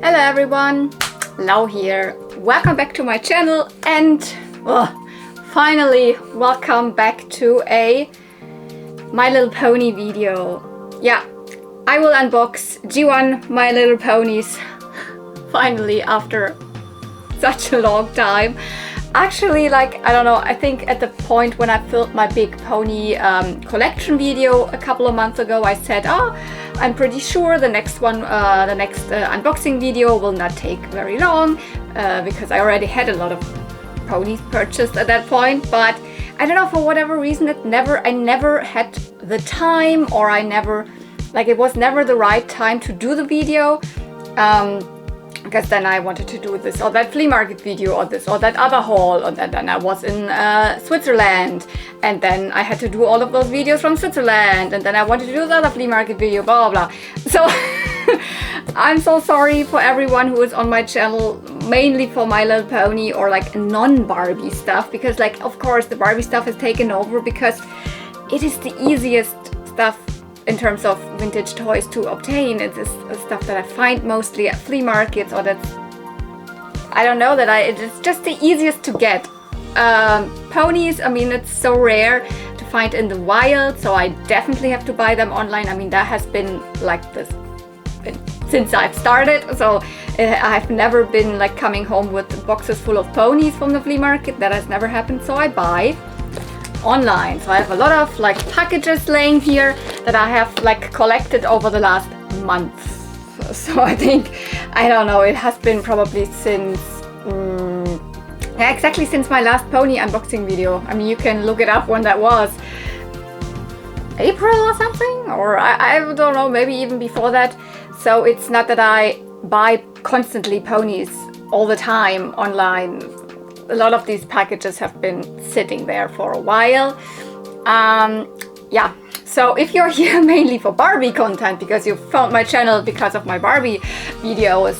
Hello everyone, Lau here. Welcome back to my channel and finally welcome back to a My Little Pony video. Yeah, I will unbox G1 My Little Ponies finally after such a long time. Actually, like, I don't know, I think at the point when I filmed my big pony collection video a couple of months ago, I said, oh, I'm pretty sure the next one, the next unboxing video will not take very long because I already had a lot of ponies purchased at that point. But I don't know, for whatever reason, I never had the time, or it was never the right time to do the video. Because then I wanted to do this or that flea market video or this or that other haul, or then I was in Switzerland, and then I had to do all of those videos from Switzerland, and then I wanted to do the other flea market video, blah blah blah. So I'm so sorry for everyone who is on my channel mainly for My Little Pony or like non-Barbie stuff, because like of course the Barbie stuff has taken over because it is the easiest stuff in terms of vintage toys to obtain. It's stuff that I find mostly at flea markets, or it's just the easiest to get. Ponies, I mean, it's so rare to find in the wild, so I definitely have to buy them online. I mean, that has been like this since I've started, so I've never been like coming home with boxes full of ponies from the flea market. That has never happened, so I buy online. So I have a lot of like packages laying here that I have like collected over the last month. So I think, I don't know, it has been probably since exactly since my last pony unboxing video. I mean, you can look it up when that was, April or something, or I don't know, maybe even before that. So it's not that I buy constantly ponies all the time online. A lot of these packages have been sitting there for a while. Yeah, so if you're here mainly for Barbie content, because you found my channel because of my Barbie videos,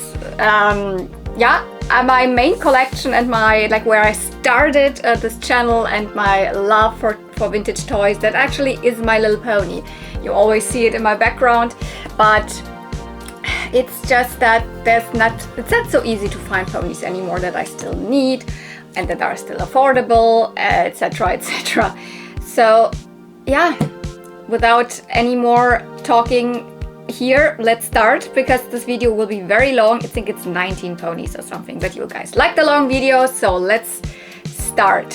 my main collection and my, like, where I started this channel and my love for vintage toys, that actually is My Little Pony. You always see it in my background, but it's just that it's not so easy to find ponies anymore that I still need and that are still affordable, etc, etc. So yeah, without any more talking here, let's start, because this video will be very long. I think it's 19 ponies or something, but you guys like the long videos, so let's start.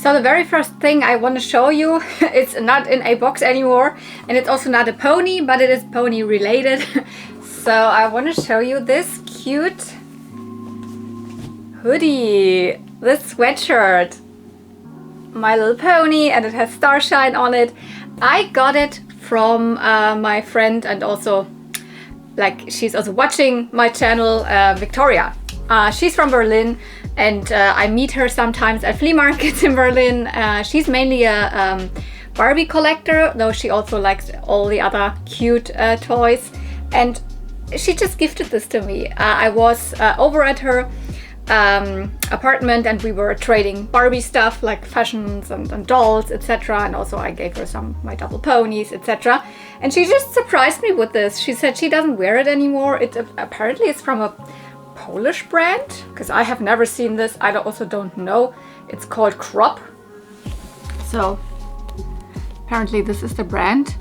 So the very first thing I want to show you, it's not in a box anymore, and it's also not a pony, but it is pony related. So I want to show you this cute hoodie, this sweatshirt, My Little Pony, and it has starshine on it. I got it from my friend, and also like she's also watching my channel, Victoria. She's from Berlin, and I meet her sometimes at flea markets in Berlin. She's mainly a Barbie collector, though she also likes all the other cute toys, and she just gifted this to me. I was over at her apartment, and we were trading Barbie stuff like fashions and dolls, etc, and also I gave her some my double ponies, etc, and she just surprised me with this. She said she doesn't wear it anymore. It apparently it's from a Polish brand, because I have never seen this. I also don't know. It's called Crop. So apparently this is the brand,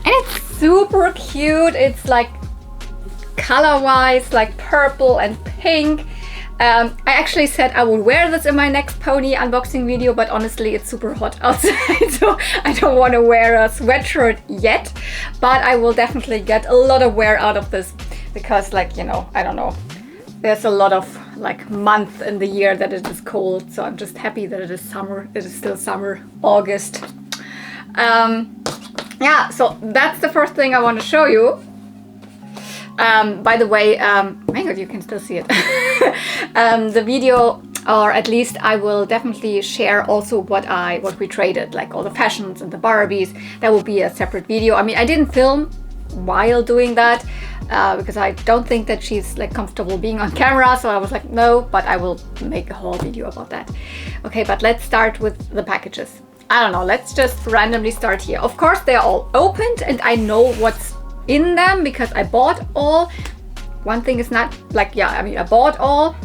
and it's super cute. It's like color wise like purple and pink. I actually said I would wear this in my next pony unboxing video, but honestly it's super hot outside, so I don't want to wear a sweatshirt yet, but I will definitely get a lot of wear out of this, because, like, you know, I don't know, there's a lot of like month in the year that it is cold, so I'm just happy that it is summer. It is still summer, August. Yeah, so that's the first thing I want to show you. By the way, my God, you can still see it. The video, or at least I will definitely share also what we traded, like all the fashions and the Barbies. That will be a separate video. I mean, I didn't film while doing that because I don't think that she's like comfortable being on camera, so I was like, no, but I will make a whole video about that. Okay, but let's start with the packages. I don't know, let's just randomly start here. Of course, they're all opened, and I know what's in them because I bought all one thing is not like, yeah, I mean, I bought all,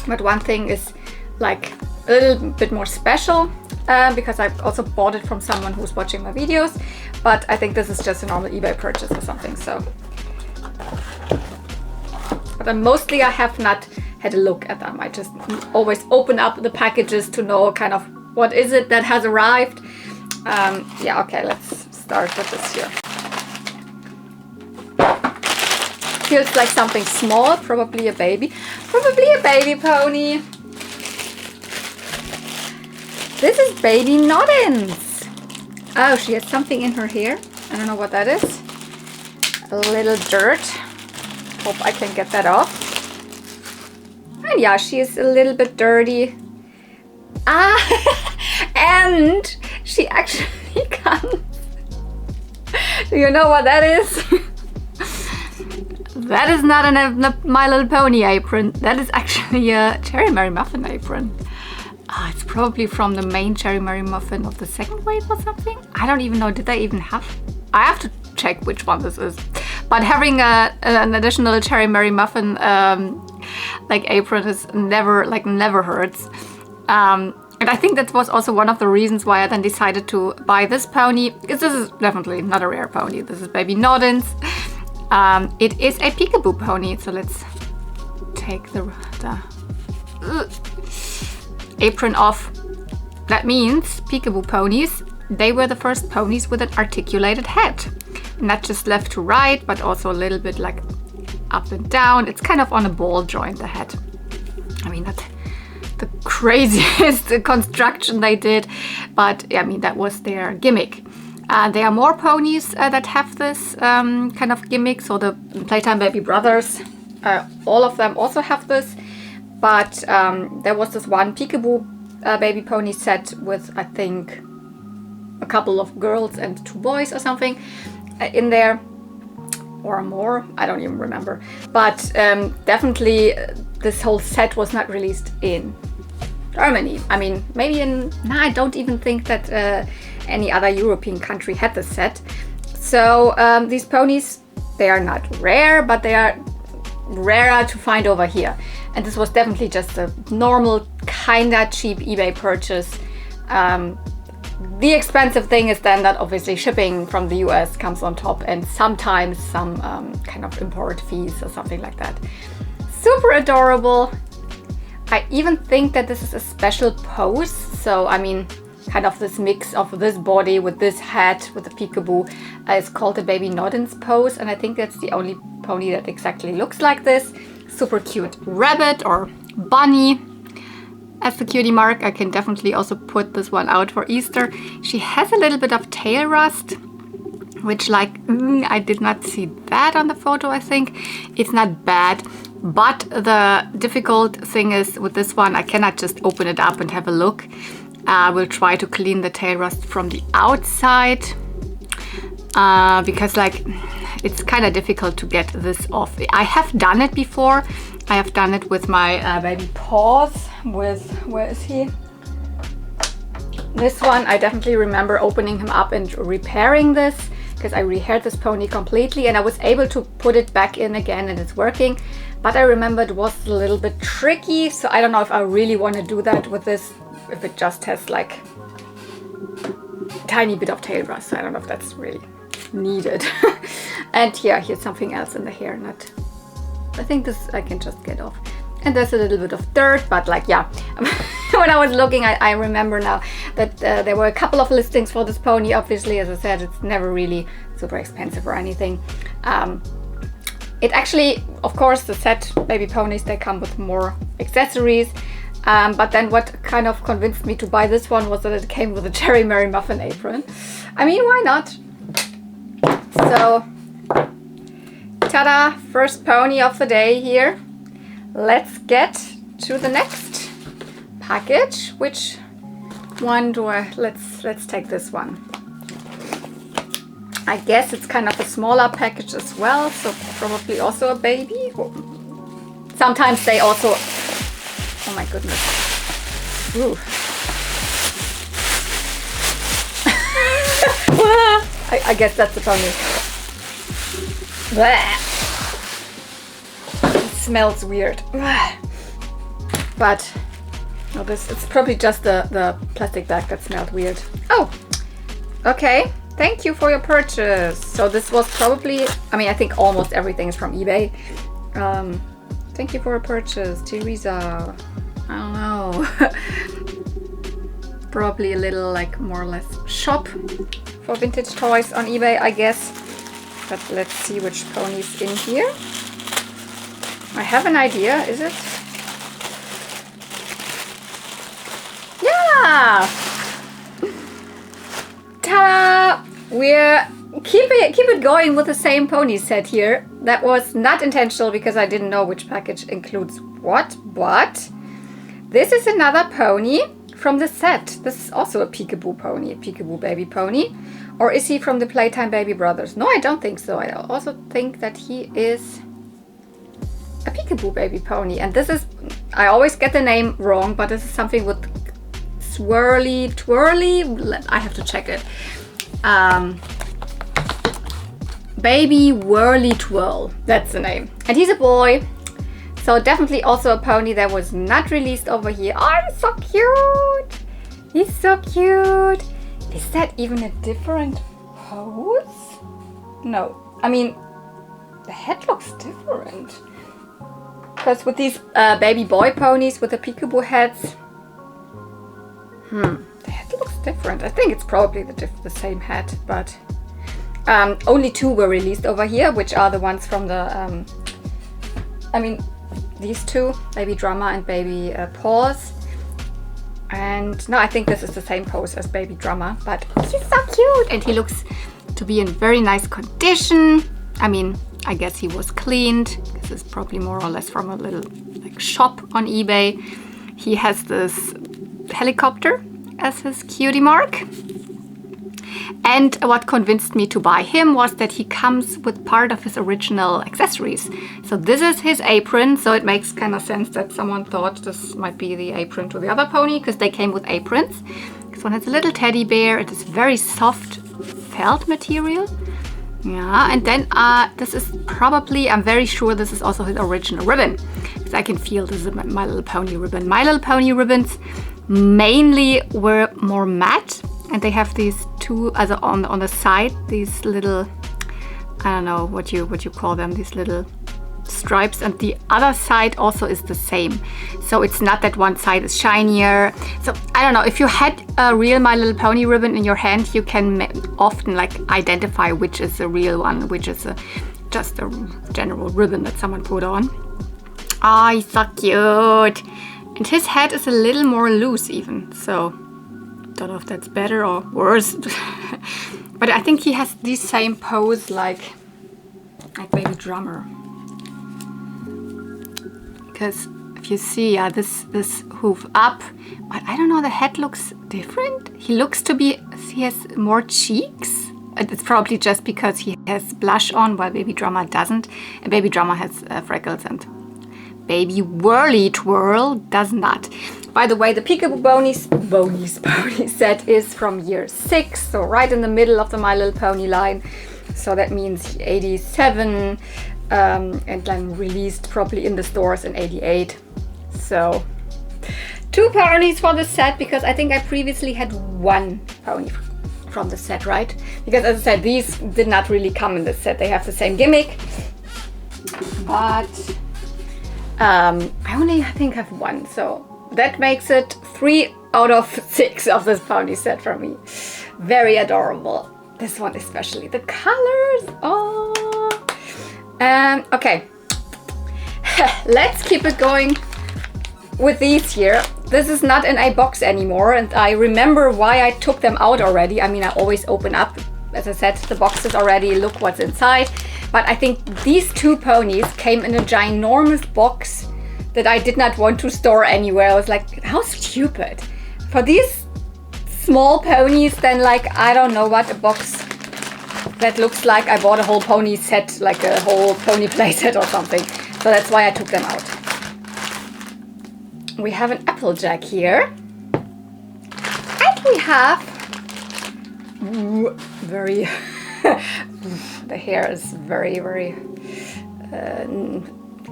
but one thing is like a little bit more special because I also bought it from someone who's watching my videos, but I think this is just a normal eBay purchase or something. So, but mostly I have not had a look at them. I just always open up the packages to know kind of what is it that has arrived. Yeah, okay, let's start with this here. Feels like something small, probably a baby pony. This is baby Noddins. Oh, she has something in her hair. I don't know what that is. A little dirt. Hope I can get that off. And yeah, she is a little bit dirty. And she actually comes. Do you know what that is? That is not a My Little Pony apron. That is actually a Cherry Mary Muffin apron. It's probably from the main Cherry Mary Muffin of the second wave or something. I don't even know. Did they even have? I have to check which one this is. But having an additional Cherry Mary Muffin like apron is never hurts. And I think that was also one of the reasons why I then decided to buy this pony, because this is definitely not a rare pony. This is baby Noddins. It is a peekaboo pony, so let's take the apron off. That means peekaboo ponies, they were the first ponies with an articulated head. Not just left to right, but also a little bit like up and down. It's kind of on a ball joint, the head. I mean, that's the craziest construction they did, but I mean, that was their gimmick. There are more ponies that have this kind of gimmick. So the Playtime Baby Brothers, all of them also have this. But there was this one peekaboo baby pony set with, I think, a couple of girls and 2 boys or something in there, or more. I don't even remember. But definitely this whole set was not released in Germany. I mean, maybe I don't even think that any other European country had this set. So these ponies, they are not rare, but they are rarer to find over here. And this was definitely just a normal, kinda cheap eBay purchase. The expensive thing is then that obviously shipping from the US comes on top, and sometimes some kind of import fees or something like that. Super adorable. I even think that this is a special pose. So, I mean, kind of this mix of this body with this head with the peekaboo is called the baby Noddins pose. And I think that's the only pony that exactly looks like this. Super cute rabbit or bunny as the cutie mark. I can definitely also put this one out for Easter. She has a little bit of tail rust, which I did not see that on the photo. I think it's not bad, but the difficult thing is with this one, I cannot just open it up and have a look. I will try to clean the tail rust from the outside because it's kind of difficult to get this off. I have done it before. I have done it with my baby Paws with, where is he? This one, I definitely remember opening him up and repairing this because I rehaired this pony completely, and I was able to put it back in again and it's working. But I remember it was a little bit tricky, so I don't know if I really want to do that with this, if it just has like a tiny bit of tail rust. So I don't know if that's really needed. And yeah, here's something else in the hair. I think this I can just get off. And there's a little bit of dirt, but yeah. When I was looking, I remember now that there were a couple of listings for this pony. Obviously, as I said, it's never really super expensive or anything. It actually, of course, the set baby ponies, they come with more accessories. But then what kind of convinced me to buy this one was that it came with a Cherry Mary Muffin apron. I mean, why not? So, ta-da! First pony of the day here. Let's get to the next package. Which one do I... Let's take this one. I guess it's kind of a smaller package as well, so probably also a baby. Sometimes they also... Oh my goodness. Ooh. I guess that's the pony. Blech. smells weird. But no, it's probably just the plastic bag that smelled weird. Oh, okay. Thank you for your purchase. So this was probably, I mean, I think almost everything is from eBay. Thank you for a purchase, Teresa. I don't know. Probably a little like more or less shop for vintage toys on eBay, I guess. But let's see which pony's in here. I have an idea, is it? Yeah! Ta-da! We're keep it going with the same pony set here. That was not intentional because I didn't know which package includes what, but this is another pony from the set. This is also a peekaboo pony, a peekaboo baby pony. Or is he from the Playtime Baby Brothers? No, I don't think so. I also think that he is a peekaboo baby pony. And this is, I always get the name wrong, but this is something with swirly, twirly. I have to check it. Baby Whirly Twirl, that's the name. And he's a boy, so definitely also a pony that was not released over here. Oh, he's so cute! He's so cute! Is that even a different pose? No, I mean, the head looks different. Because with these baby boy ponies with the peekaboo heads, the head looks different. I think it's probably the same head, but only two were released over here, which are the ones from the, I mean, these two, Baby Drama and Baby Paws. And no, I think this is the same pose as Baby Drama, but he's so cute and he looks to be in very nice condition. I mean, I guess he was cleaned. This is probably more or less from a little like shop on eBay. He has this helicopter as his cutie mark. And what convinced me to buy him was that he comes with part of his original accessories. So this is his apron, so it makes kind of sense that someone thought this might be the apron to the other pony, because they came with aprons. This one has a little teddy bear. It is very soft felt material. Yeah, and then this is probably, I'm very sure this is also his original ribbon, because I can feel this is My Little Pony ribbon. My Little Pony ribbons mainly were more matte, and they have these two, as on the side, these little, I don't know what you call them, these little stripes, and the other side also is the same. So it's not that one side is shinier. So I don't know, if you had a real My Little Pony ribbon in your hand, you can often like identify which is the real one, which is just a general ribbon that someone put on. Oh, he's so cute. And his head is a little more loose even, so don't know if that's better or worse. But I think he has the same pose like Baby Drummer. Because if you see, this hoof up, but I don't know, the head looks different. He looks to be, he has more cheeks. It's probably just because he has blush on while Baby Drummer doesn't. And Baby Drummer has freckles, and Baby Whirly Twirl does not. By the way, the Peekaboo Pony set is from year 6, so right in the middle of the My Little Pony line. So that means 87, and then released probably in the stores in 88. So 2 ponies for the set, because I think I previously had 1 pony from the set, right? Because as I said, these did not really come in the set. They have the same gimmick, but I only, I think, have 1. So that makes it 3 out of 6 of this pony set for me. Very adorable. This one especially. The colors. Oh. Okay. Let's keep it going with these here. This is not in a box anymore, and I remember why I took them out already. I mean, I always open up, as I said, the boxes already, look what's inside. But I think these 2 ponies came in a ginormous box that I did not want to store anywhere. I was like, how stupid. For these small ponies, then like, I don't know what, a box that looks like I bought a whole pony set, like a whole pony play set or something. So that's why I took them out. We have an Applejack here. And we have very, the hair is very, very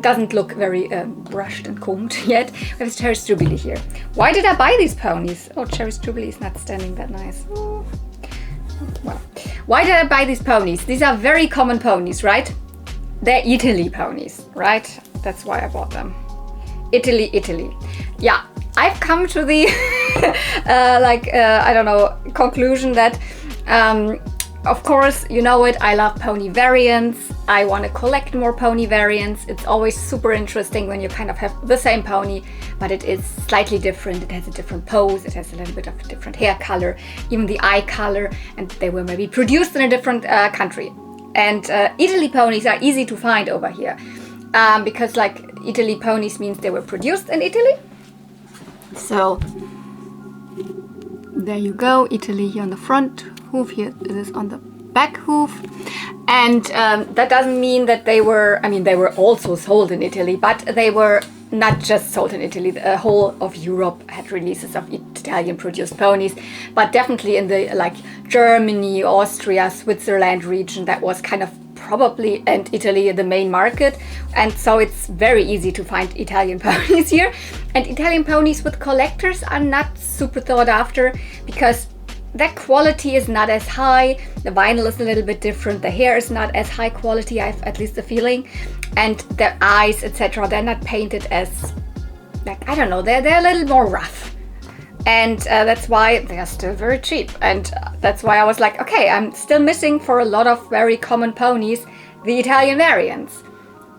doesn't look very brushed and combed yet. We have Cherry Jubilee here. Why did I buy these ponies? Oh, Cherry Jubilee is not standing that nice. Oh. Well, why did I buy these ponies? These are very common ponies, right? They're Italy ponies, right? That's why I bought them. Italy, Italy. Yeah, I've come to the I don't know, conclusion that of course, you know it, I love pony variants. I want to collect more pony variants. It's always super interesting when you kind of have the same pony, but it is slightly different. It has a different pose, it has a little bit of a different hair color, even the eye color, and they were maybe produced in a different country. And Italy ponies are easy to find over here because like Italy ponies means they were produced in Italy. So there you go, Italy here on the front hoof, here it is on the back hoof. And that doesn't mean that they were, I mean, they were also sold in Italy, but they were not just sold in Italy. The whole of Europe had releases of Italian produced ponies, but definitely in the like Germany, Austria, Switzerland region, that was kind of probably, and Italy, the main market. And so it's very easy to find Italian ponies here. And Italian ponies with collectors are not super sought after because that quality is not as high. The vinyl is a little bit different. The hair is not as high quality, I have at least the feeling. And the eyes, etc., they're not painted as, like, I don't know, they're a little more rough. And that's why they are still very cheap. And that's why I was like, okay, I'm still missing for a lot of very common ponies, the Italian variants.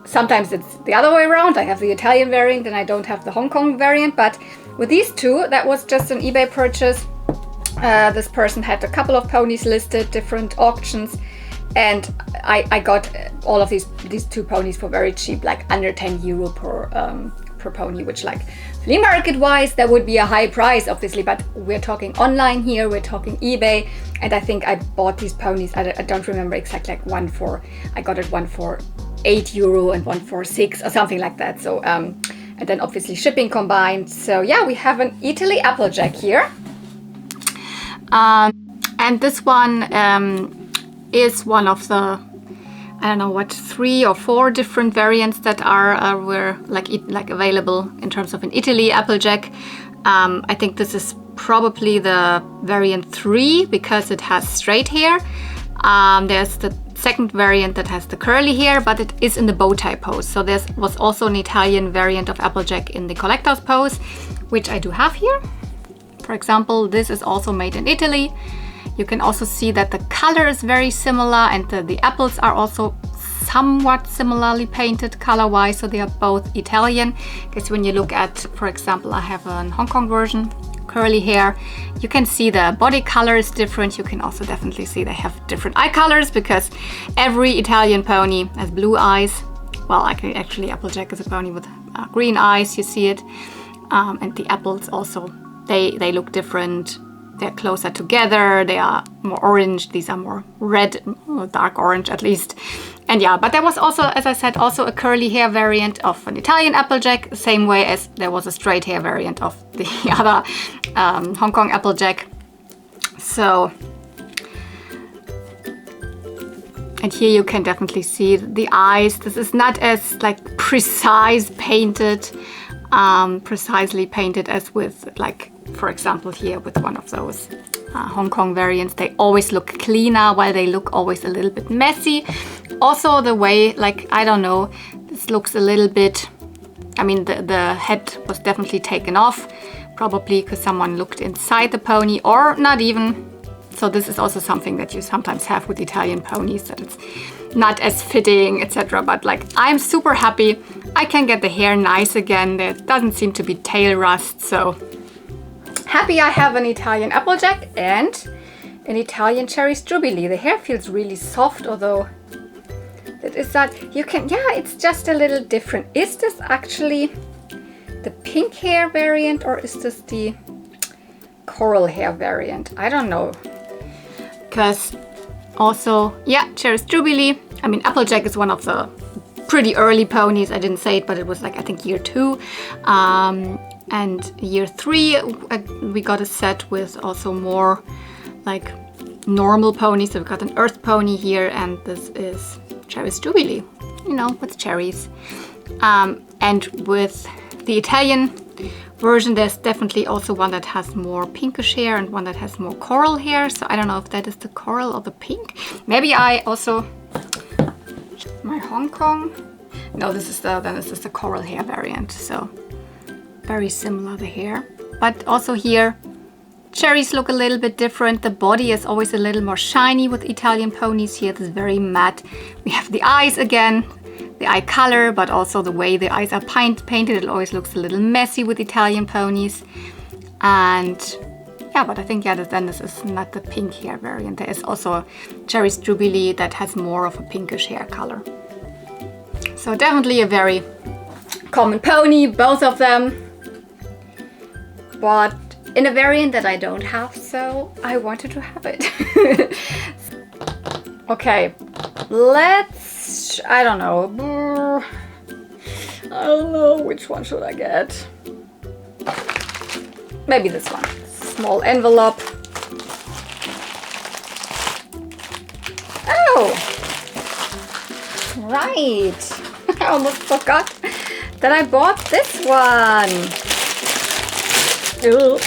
Sometimes it's the other way around. I have the Italian variant and I don't have the Hong Kong variant. But with these two, that was just an eBay purchase. This person had a couple of ponies listed, different auctions, and I got all of these two ponies for very cheap, like under 10 euro per pony, which, like, flea market wise, that would be a high price, obviously, but we're talking online here, we're talking eBay, and I think I bought these ponies, I don't remember exactly, like I got it one for 8 euro and one for 6 or something like that. So and then obviously shipping combined. So yeah, we have an Italy Applejack here. And this one is one of the, I don't know what, 3 or 4 different variants that were like available in terms of an Italy Applejack. I think this is probably the variant 3 because it has straight hair. There's the second variant that has the curly hair, but it is in the bow tie pose. So there was also an Italian variant of Applejack in the collector's pose, which I do have here. For example, this is also made in Italy. You can also see that the color is very similar and the apples are also somewhat similarly painted color-wise, so they are both Italian. Because when you look at, for example, I have a Hong Kong version, curly hair, you can see the body color is different. You can also definitely see they have different eye colors because every Italian pony has blue eyes. Well, actually Applejack is a pony with green eyes, you see it. And the apples also, they look different. They're closer together, they are more orange, these are more red, or dark orange at least. And yeah, but there was also, as I said, also a curly hair variant of an Italian Applejack, same way as there was a straight hair variant of the other Hong Kong Applejack. So, and here you can definitely see the eyes. This is not as like precisely painted as with, like, for example, here with one of those Hong Kong variants. They always look cleaner while they look always a little bit messy. Also the way, like, I don't know, this looks a little bit, I mean, the head was definitely taken off, probably because someone looked inside the pony, or not even. So this is also something that you sometimes have with Italian ponies, that it's not as fitting, etc. But like, I'm super happy. I can get the hair nice again. There doesn't seem to be tail rust, so happy I have an Italian Applejack and an Italian Cherry Jubilee. The hair feels really soft, although it is that you can, yeah, it's just a little different. Is this actually the pink hair variant or is this the coral hair variant? I don't know. Because also, yeah, Cherry Jubilee. I mean, Applejack is one of the pretty early ponies. I didn't say it, but it was like, I think, year 2. And year 3, we got a set with also more like normal ponies. So we got an earth pony here, and this is Cherry Jubilee, you know, with cherries. And with the Italian version, there's definitely also one that has more pinkish hair and one that has more coral hair. So I don't know if that is the coral or the pink. Maybe I also, my Hong Kong. No, this is the coral hair variant. So very similar, the hair. But also here, cherries look a little bit different. The body is always a little more shiny with Italian ponies. Here, this is very matte. We have the eyes again, the eye color, but also the way the eyes are painted. It always looks a little messy with Italian ponies. And yeah, but I think, yeah, then this is not the pink hair variant. There is also a Cherry Jubilee that has more of a pinkish hair color. So definitely a very common pony, both of them. But in a variant that I don't have, so I wanted to have it. Okay, let's, I don't know which one should I get. Maybe this one, small envelope. Oh, right, I almost forgot that I bought this one. Ugh.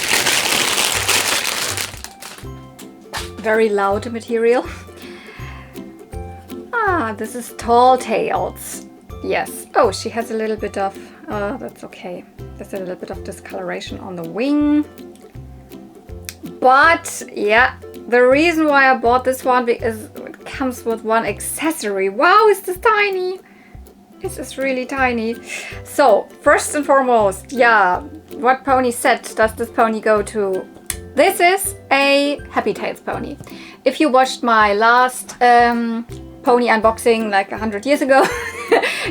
Very loud material. This is Tall Tails. Yes. Oh, she has a little bit of, that's okay. There's a little bit of discoloration on the wing. But yeah, the reason why I bought this one is it comes with one accessory. Wow, is this tiny? This is really tiny. So first and foremost, yeah, what pony set does this pony go to? This is a Happy Tails pony. If you watched my last pony unboxing like 100 years ago,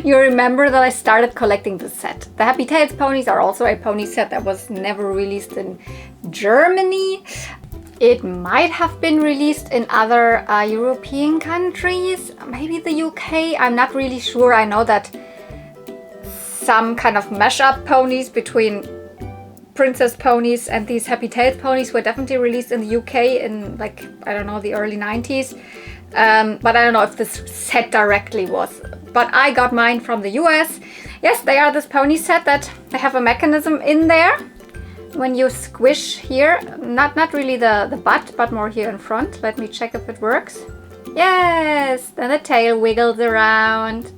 you remember that I started collecting this set. The Happy Tails ponies are also a pony set that was never released in Germany. It might have been released in other European countries, maybe the UK, I'm not really sure. I know that some kind of mashup ponies between princess ponies and these Happy Tails ponies were definitely released in the UK in, like, I don't know, the early 90s. But I don't know if this set directly was. But I got mine from the US. Yes, they are this pony set that they have a mechanism in there. When you squish here, not really the butt, but more here in front. Let me check if it works. Yes, then the tail wiggles around.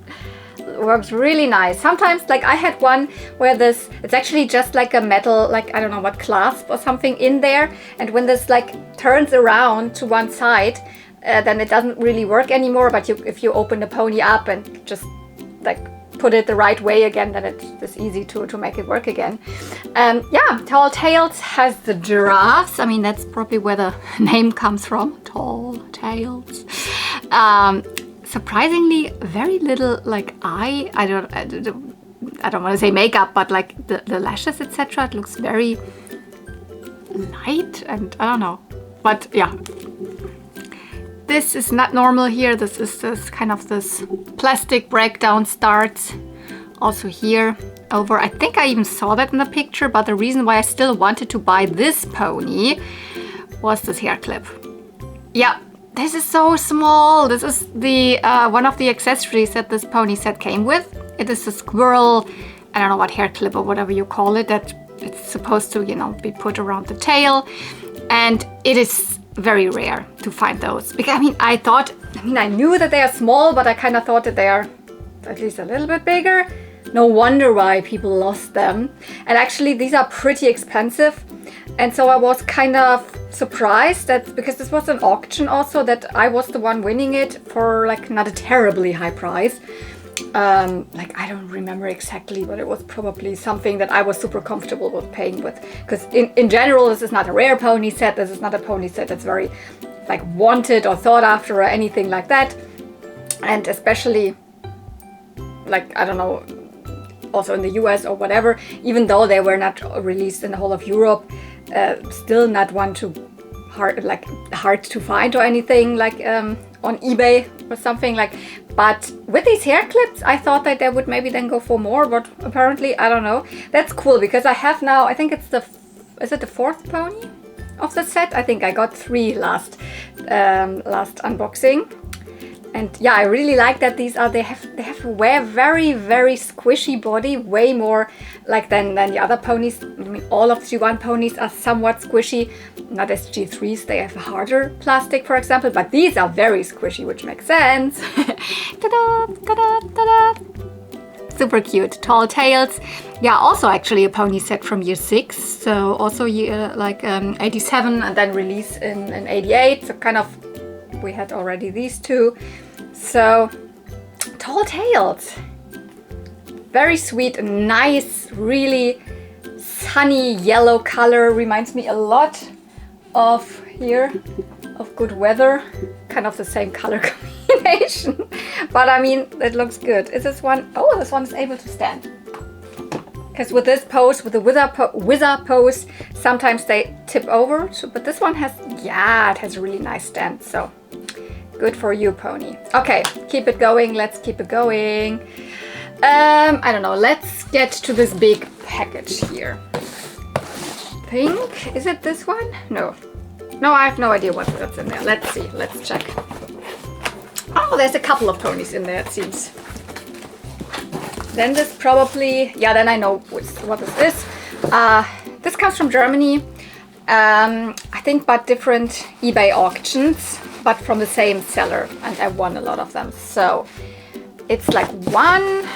It works really nice. Sometimes, like I had one where this, it's actually just like a metal, like I don't know what, clasp or something in there. And when this like turns around to one side, then it doesn't really work anymore. But if you open the pony up and just like put it the right way again, then it's easy to make it work again. Yeah, Tall Tails has the giraffes. I mean, that's probably where the name comes from, Tall Tails. Surprisingly, very little like eye. I don't want to say makeup, but like the lashes, etc. It looks very light, and I don't know. But yeah, this is not normal here. This is this kind of this plastic breakdown starts also here over. I think I even saw that in the picture, but the reason why I still wanted to buy this pony was this hair clip. Yeah, this is so small. This is the one of the accessories that this pony set came with. It is a squirrel, I don't know what, hair clip or whatever you call it, that it's supposed to, you know, be put around the tail. And it is very rare to find those. Because I knew that they are small, but I kind of thought that they are at least a little bit bigger. No wonder why people lost them. And actually these are pretty expensive. And so I was kind of surprised that, because this was an auction also, that I was the one winning it for like not a terribly high price. Like I don't remember exactly, but it was probably something that I was super comfortable with paying with. Because in general, this is not a rare pony set. This is not a pony set that's very like wanted or sought after or anything like that. And especially like, I don't know, also in the US or whatever, even though they were not released in the whole of Europe, still not one to hard to find or anything like on eBay or something like. But with these hair clips, I thought that they would maybe then go for more, but apparently, I don't know. That's cool, because I have now, I think it's is it the fourth pony of the set? I think I got 3 last unboxing. And yeah, I really like that these are, they have a very squishy body, way more like than the other ponies. I mean, all of G1 ponies are somewhat squishy, not as G3s, they have a harder plastic, for example, but these are very squishy, which makes sense. Ta-da, ta-da, ta-da. Super cute, tall tails. Yeah, also actually a pony set from year 6, so also year 87 and then release in 88, so kind of we had already these two. So tall tails, very sweet, nice, really sunny yellow color, reminds me a lot of here, of Good Weather, kind of the same color combination, but I mean, it looks good. Is this one? Oh, this one is able to stand. Because with this pose, with the wizard pose, sometimes they tip over, but this one has, yeah, it has a really nice stand, so good for you, pony. Okay, keep it going, let's keep it going. I don't know, let's get to this big package here. Is it this one? No, I have no idea what's in there. Let's see, let's check. Oh, there's a couple of ponies in there, it seems. Then this probably, yeah, then I know what this is. This comes from Germany, I think, but different eBay auctions, but from the same seller, and I won a lot of them. So it's like 1,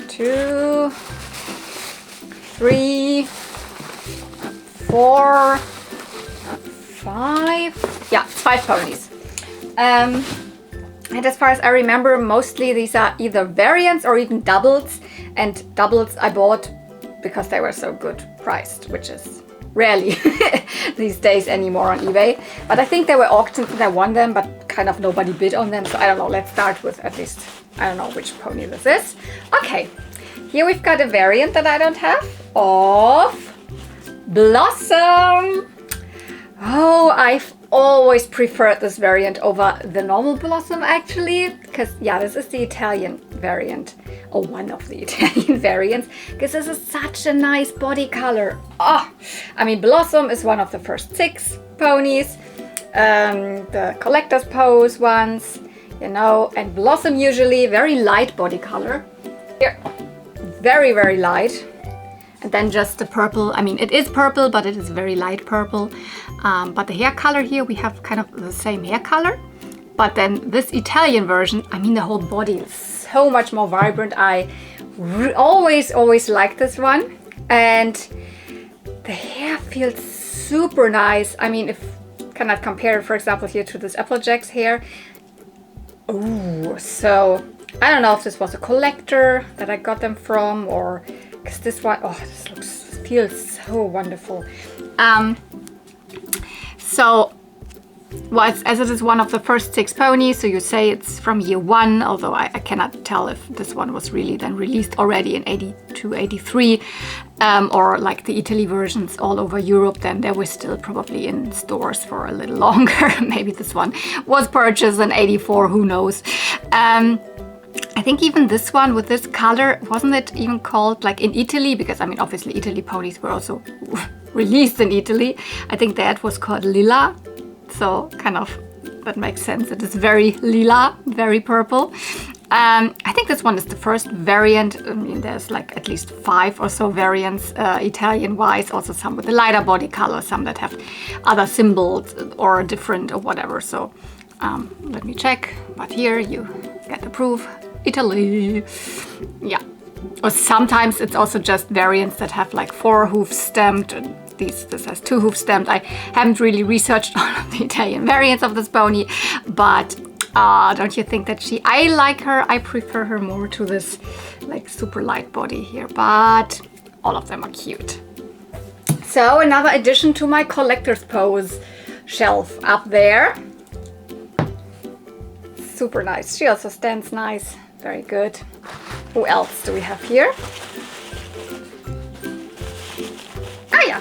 2, 3, 4, 5. Yeah, it's 5 ponies. And as far as I remember, mostly these are either variants or even doubles. And doubles I bought because they were so good priced, which is rarely these days anymore on eBay. But I think they were auctioned and I won them, but kind of nobody bid on them. So I don't know, let's start with at least, I don't know which pony this is. Okay, here we've got a variant that I don't have of Blossom. Oh, I've always preferred this variant over the normal Blossom actually, because yeah, this is the Italian variant, or one of the Italian variants, because this is such a nice body color. Oh, I mean, Blossom is one of the first 6 ponies, the collector's pose ones, you know, and Blossom usually very light body color. Here, very light. And then just the purple, I mean, it is purple, but it is very light purple. But the hair color here, we have kind of the same hair color. But then this Italian version, I mean, the whole body is so much more vibrant. I always like this one. And the hair feels super nice. I mean, if cannot compare it, for example, here to this Applejack's hair. Ooh, so I don't know if this was a collector that I got them from, or because this one, oh, this feels so wonderful. So, well, as it is one of the first 6 ponies, so you say it's from year 1, although I cannot tell if this one was really then released already in 82, 83, or like the Italy versions all over Europe, then they were still probably in stores for a little longer. Maybe this one was purchased in 84, who knows. I think even this one with this color, wasn't it even called like in Italy? Because I mean, obviously Italy ponies were also released in Italy. I think that was called Lila. So kind of, that makes sense. It is very lila, very purple. I think this one is the first variant. I mean, there's like at least 5 or so variants Italian-wise. Also some with a lighter body color, some that have other symbols or different or whatever. So let me check. But here you get the proof. Italy. Yeah. Or sometimes it's also just variants that have like 4 hooves stamped. And this has 2 hooves stamped. I haven't really researched all of the Italian variants of this pony, but don't you think that I like her, I prefer her more to this like super light body here, but all of them are cute. So another addition to my collector's pose shelf up there. Super nice. She also stands nice. Very good. Who else do we have here? Ah, yeah.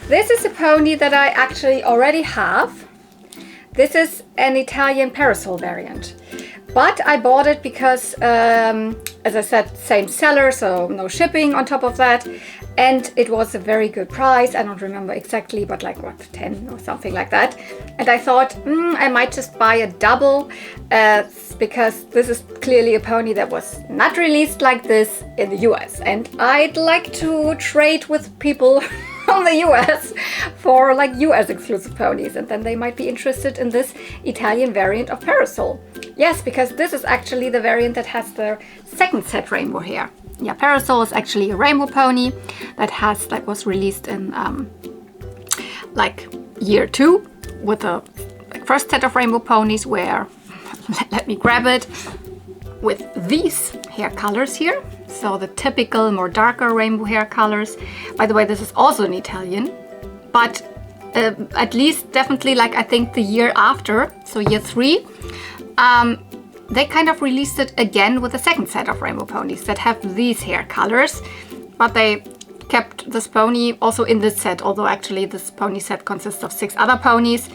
This is a pony that I actually already have. This is an Italian parasol variant. But I bought it because, as I said, same seller, so no shipping on top of that. And it was a very good price. I don't remember exactly, but like what, 10 or something like that. And I thought, I might just buy a double because this is clearly a pony that was not released like this in the US. And I'd like to trade with people from the US for like US exclusive ponies, and then they might be interested in this Italian variant of Parasol. Yes, because this is actually the variant that has the second set rainbow hair. Yeah, Parasol is actually a rainbow pony that was released in like year 2 with the first set of rainbow ponies where let me grab it, with these hair colors here. So the typical more darker rainbow hair colors. By the way, this is also an Italian, but at least definitely like I think the year after, so year 3, they kind of released it again with a second set of rainbow ponies that have these hair colors, but they kept this pony also in this set, although actually this pony set consists of 6 other ponies.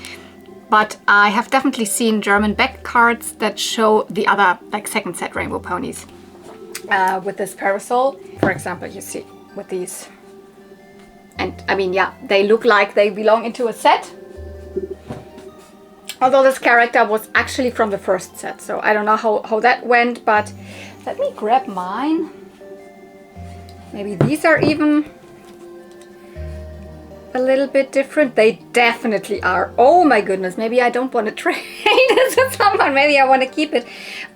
But I have definitely seen German back cards that show the other like second set rainbow ponies with this Parasol. For example, you see with these. And I mean, yeah, they look like they belong into a set. Although this character was actually from the first set, so I don't know how that went, but let me grab mine. Maybe these are even a little bit different. They definitely are. Oh my goodness, maybe I don't want to trade this with someone. Maybe I want to keep it.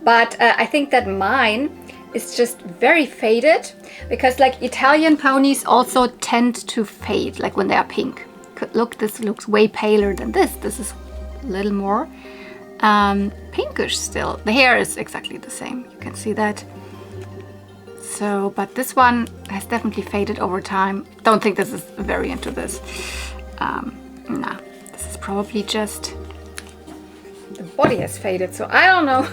But I think that mine is just very faded, because like Italian ponies also tend to fade, like when they are pink. Look, this looks way paler than this. This is a little more pinkish still. The hair is exactly the same. You can see that. So, but this one has definitely faded over time. Don't think this is a variant to this. Nah, this is probably just the body has faded, so I don't know.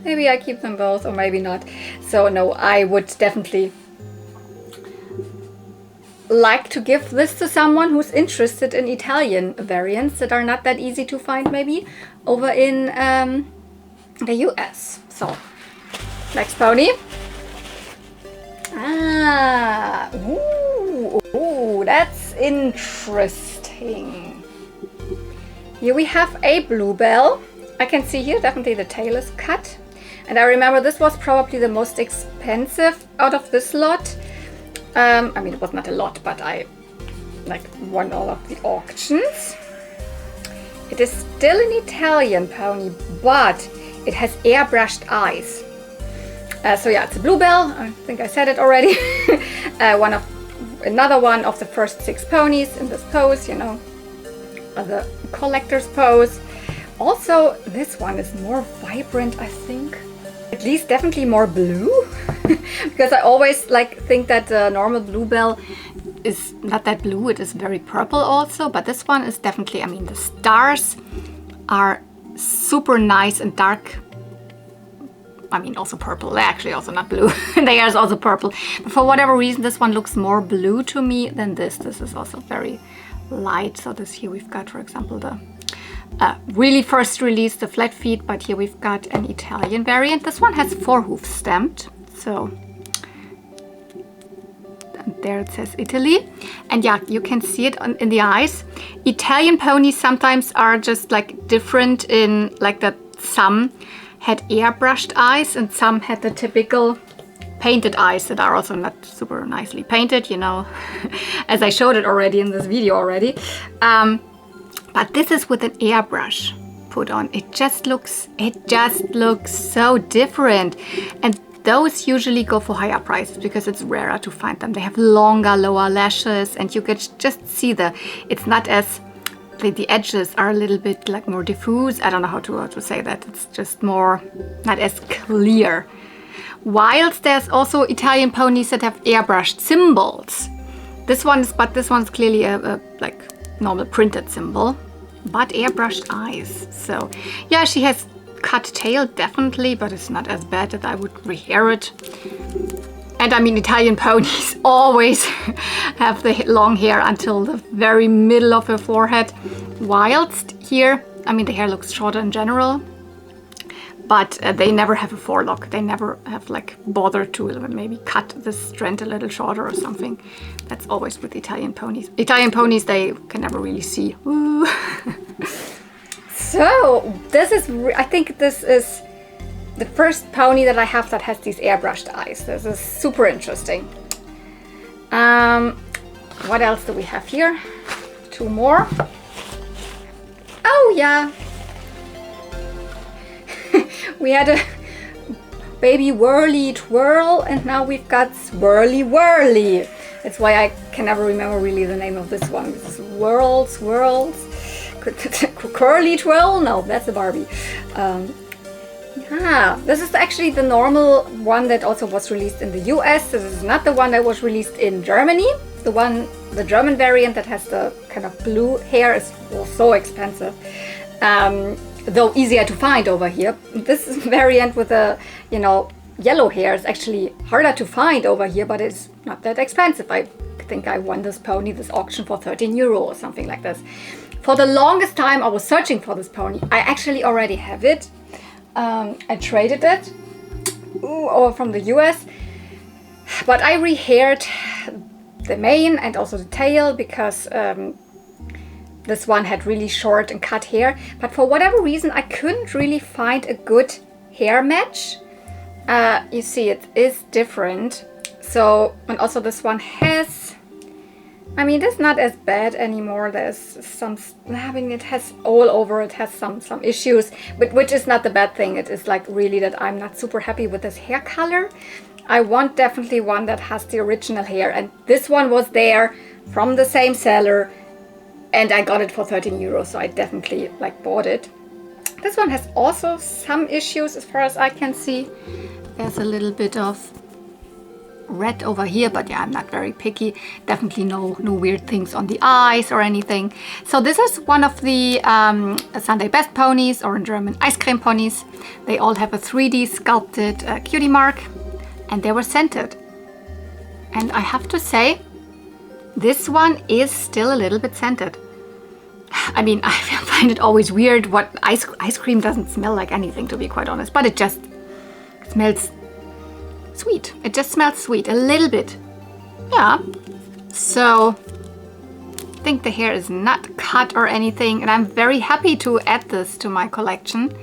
Maybe I keep them both or maybe not. So no, I would definitely like to give this to someone who's interested in Italian variants that are not that easy to find maybe over in the US. So, next pony. Ah, ooh, that's interesting. Here we have a bluebell. I can see here definitely the tail is cut. And I remember this was probably the most expensive out of this lot. I mean, it was not a lot, but I like won all of the auctions. It is still an Italian pony, but it has airbrushed eyes. So yeah, it's a bluebell. I think I said it already. Another one of the first 6 ponies in this pose, you know, the collector's pose. Also, this one is more vibrant, I think. At least definitely more blue, because I always like think that the normal bluebell is not that blue. It is very purple also, but this one is definitely. I mean, the stars are super nice and dark. I mean, also purple. They're actually also not blue. They are also purple. But for whatever reason, this one looks more blue to me than this. This is also very light. So this here we've got, for example, the really first release, the flat feet. But here we've got an Italian variant. This one has 4 hoofs stamped. So there it says Italy. And yeah, you can see it in the eyes. Italian ponies sometimes are just like different in like that some had airbrushed eyes and some had the typical painted eyes that are also not super nicely painted, you know, as I showed it already in this video already. But this is with an airbrush put on. It just looks so different. And those usually go for higher prices because it's rarer to find them. They have longer, lower lashes, and you could just see it's not as, the edges are a little bit like more diffuse. I don't know how to say that. It's just more, not as clear. Whilst there's also Italian ponies that have airbrushed symbols. This one's clearly a like normal printed symbol, but airbrushed eyes. So yeah, she has cut tail definitely, but it's not as bad that I would rehair it. And I mean, Italian ponies always have the long hair until the very middle of her forehead. Whilst here, I mean, the hair looks shorter in general. but they never have a forelock. They never have like bothered to maybe cut this strand a little shorter or something. That's always with Italian ponies. Italian ponies, they can never really see. Ooh. So this is, I think this is the first pony that I have that has these airbrushed eyes. This is super interesting. What else do we have here? 2 more. Oh yeah. We had a baby whirly twirl and now we've got swirly whirly. That's why I can never remember really the name of this one. This is whirls, curly twirl? No, that's a Barbie. Yeah, this is actually the normal one that also was released in the US. This is not the one that was released in Germany. The German variant that has the kind of blue hair is so expensive. Though easier to find over here. This variant with the, you know, yellow hair is actually harder to find over here, but it's not that expensive. I think I won this pony, this auction, for 13 euro or something like this. For the longest time I was searching for this pony. I actually already have it. I traded it or from the US, but I rehaired the mane and also the tail because this one had really short and cut hair, but for whatever reason I couldn't really find a good hair match. You see, it is different. So, and also this one has, I mean, it's not as bad anymore. There's some, I mean, it has all over, it has some issues, but which is not the bad thing. It is like really that I'm not super happy with this hair color. I want definitely one that has the original hair, and this one was there from the same seller and I got it for 13 euros, so I definitely like bought it. This one has also some issues as far as I can see. There's a little bit of red over here, but yeah, I'm not very picky. Definitely no weird things on the eyes or anything. So this is one of the Sunday Best ponies, or in German Ice Cream ponies. They all have a 3D sculpted cutie mark and they were scented. And I have to say, this one is still a little bit scented. I mean, I find it always weird what ice cream doesn't smell like anything, to be quite honest, but it just smells sweet. It just smells sweet a little bit. Yeah. So I think the hair is not cut or anything, and I'm very happy to add this to my collection.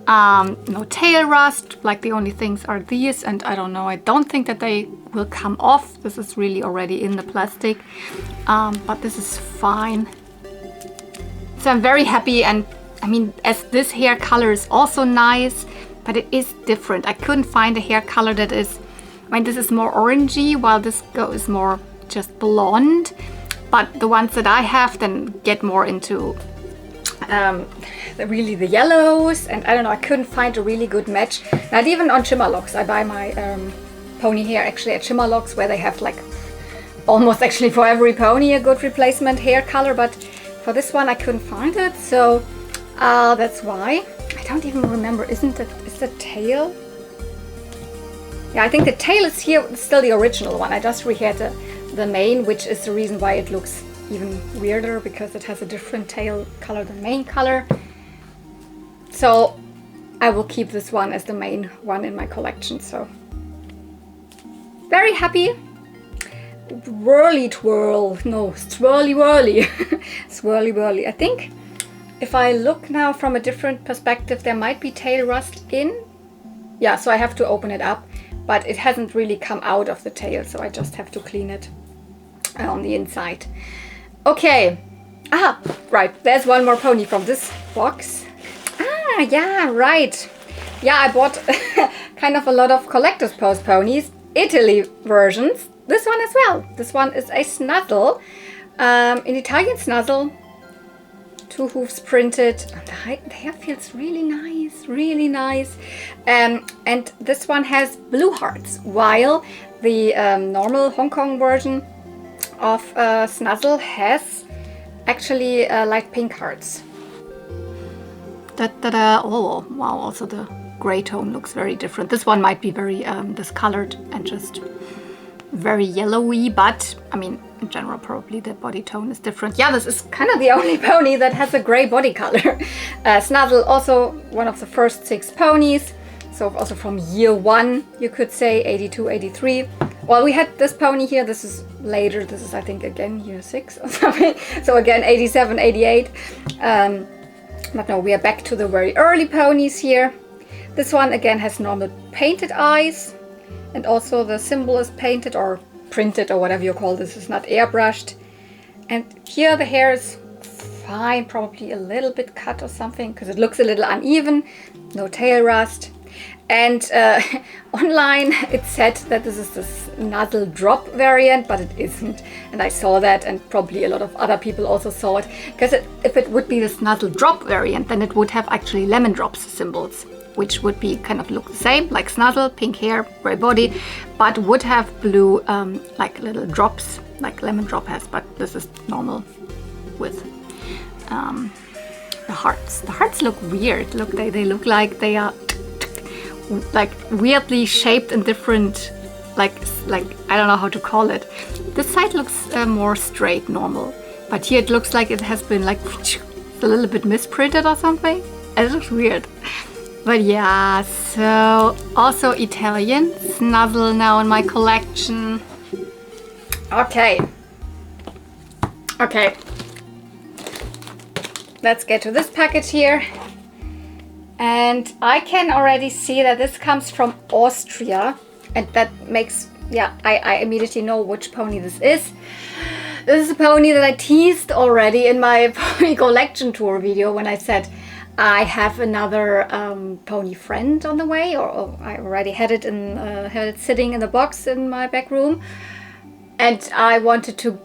No tail rust, like the only things are these, and I don't know, I don't think that they will come off. This is really already in the plastic, but this is fine. So I'm very happy, and I mean, as this hair color is also nice, but it is different. I couldn't find a hair color that is, I mean, this is more orangey, while this goes more just blonde, but the ones that I have then get more into really the yellows, and I don't know, I couldn't find a really good match. Not even on Chimmerlocks. I buy my pony hair actually at Chimmerlocks, where they have like almost actually for every pony a good replacement hair color, but for this one I couldn't find it, so that's why. I don't even remember, is the tail? Yeah, I think the tail is here, still the original one. I just rehaired the mane, which is the reason why it looks even weirder, because it has a different tail color than mane color. So I will keep this one as the main one in my collection. So very happy. Whirly twirl, no, swirly whirly. Swirly whirly. I think if I look now from a different perspective, there might be tail rust in. Yeah, so I have to open it up, but it hasn't really come out of the tail, so I just have to clean it on the inside. Okay, right, there's one more pony from this box. Yeah, right. Yeah, I bought kind of a lot of collector's post ponies, Italy versions. This one as well. This one is a snuzzle, an Italian snuzzle. 2 hooves printed. And the hair feels really nice, really nice. And this one has blue hearts, while the normal Hong Kong version of Snuzzle has actually light pink hearts. Oh wow, also the gray tone looks very different. This one might be very discolored and just very yellowy, but I mean, in general, probably the body tone is different. Yeah, this is kind of the only pony that has a gray body color. Snuzzle, also one of the first 6 ponies. So also from year 1, you could say, 82, 83. Well, we had this pony here. This is later. This is, I think, again, year 6 or something. So again, 87, 88. But no, we are back to the very early ponies here. This one, again, has normal painted eyes. And also the symbol is painted or printed or whatever you call this. It's not airbrushed. And here the hair is fine, probably a little bit cut or something because it looks a little uneven. No tail rust. And online it said that this is the snuzzle drop variant, but it isn't. And I saw that, and probably a lot of other people also saw it. Because if it would be the snuzzle drop variant, then it would have actually lemon drops symbols, which would be kind of look the same, like Snuzzle, pink hair, gray body, but would have blue like little drops, like lemon drop has, but this is normal with the hearts. The hearts look weird. Look, they look like they are like weirdly shaped in different, like I don't know how to call it. This side looks more straight, normal, but here it looks like it has been like a little bit misprinted or something. It looks weird. But yeah, so also Italian Snuzzle now in my collection. Okay. Let's get to this package here. And I can already see that this comes from Austria. And that makes, yeah, I immediately know which pony this is. This is a pony that I teased already in my pony collection tour video when I said I have another pony friend on the way, or I already had it sitting in the box in my back room, and I wanted to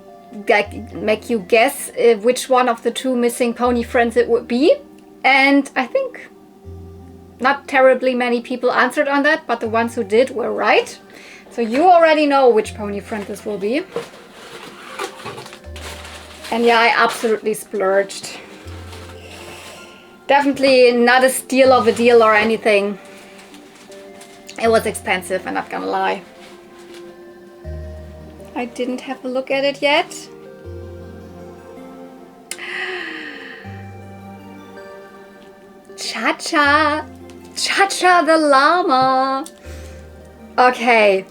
make you guess which one of the 2 missing pony friends it would be, and I think not terribly many people answered on that, but the ones who did were right. So you already know which pony friend this will be. And yeah, I absolutely splurged. Definitely not a steal of a deal or anything. It was expensive, I'm not gonna lie. I didn't have a look at it yet. Cha-cha! Cha-cha the llama! Okay.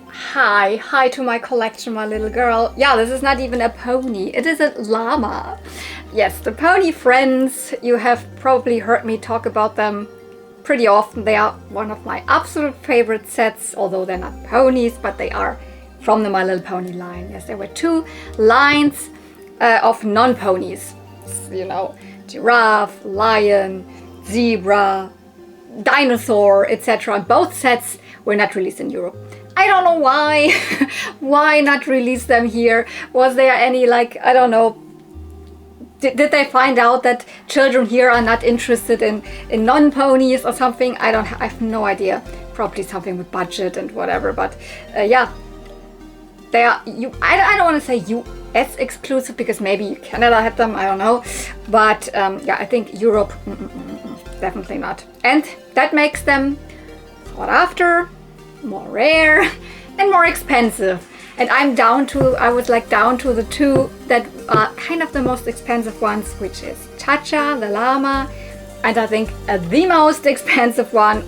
Hi to my collection, my little girl. Yeah, this is not even a pony, it is a llama. Yes, the pony friends, you have probably heard me talk about them pretty often. They are one of my absolute favorite sets, although they're not ponies, but they are from the My Little Pony line. Yes, there were 2 lines of non-ponies. You know, giraffe, lion, zebra, dinosaur, etc. Both sets were not released in Europe. I don't know why. Why not release them here? Was there any, like, I don't know, did they find out that children here are not interested in non-ponies or something? I have no idea. Probably something with budget and whatever, but yeah. They are, I don't want to say US exclusive, because maybe Canada had them, I don't know. But yeah, I think Europe, definitely not. And that makes them sought after, more rare, and more expensive. And I was like down to the 2 that are kind of the most expensive ones, which is Cha-cha, the llama, and I think the most expensive one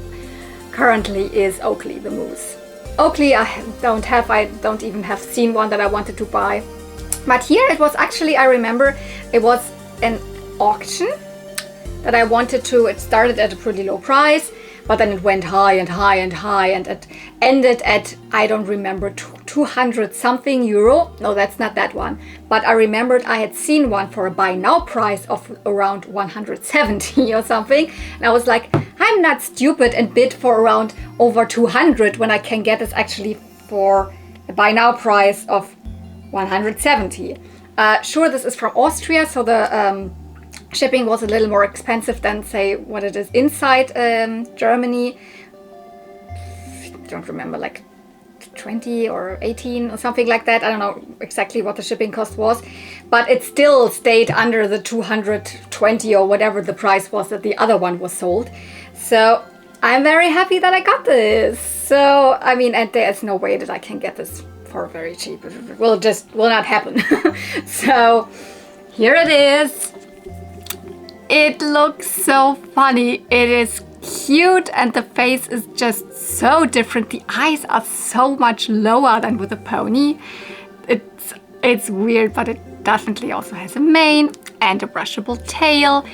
currently is Oakley, the moose. Oakley I don't even have seen one that I wanted to buy. But here it was actually, I remember, it was an auction that I wanted to, it started at a pretty low price, but then it went high and high and high, and it ended at, I don't remember, 200 something euro. No, that's not that one. But I remembered I had seen one for a buy now price of around 170 or something. And I was like, I'm not stupid and bid for around over 200 when I can get this actually for a buy now price of 170. Sure, this is from Austria, so the shipping was a little more expensive than, say, what it is inside Germany. I don't remember, like 20 or 18 or something like that. I don't know exactly what the shipping cost was, but it still stayed under the 220 or whatever the price was that the other one was sold. So I'm very happy that I got this. So, I mean, and there's no way that I can get this for very cheap. It will not happen. So, here it is. It looks so funny. It is cute and the face is just so different. The eyes are so much lower than with a pony. It's weird, but it definitely also has a mane and a brushable tail,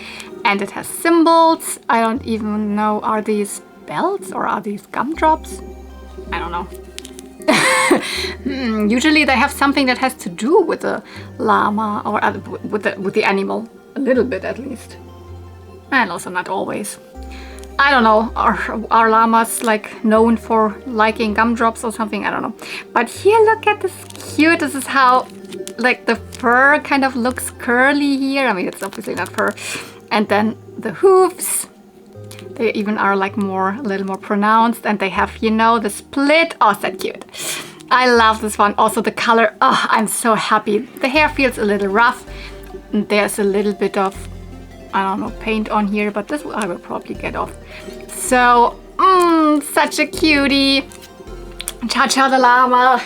and it has symbols. I don't even know, are these belts or are these gumdrops? I don't know. Usually they have something that has to do with the llama or with the animal, a little bit at least, and also not always. I don't know, are llamas like known for liking gumdrops or something? I don't know. But here, look at this cute. This is how like the fur kind of looks curly here. I mean, it's obviously not fur. And then the hooves, they even are like a little more pronounced, and they have, you know, the split. Oh, so cute. I love this one. Also the color, oh, I'm so happy. The hair feels a little rough. And there's a little bit of, I don't know, paint on here, but this I will probably get off. So, such a cutie. Cha-cha the llama.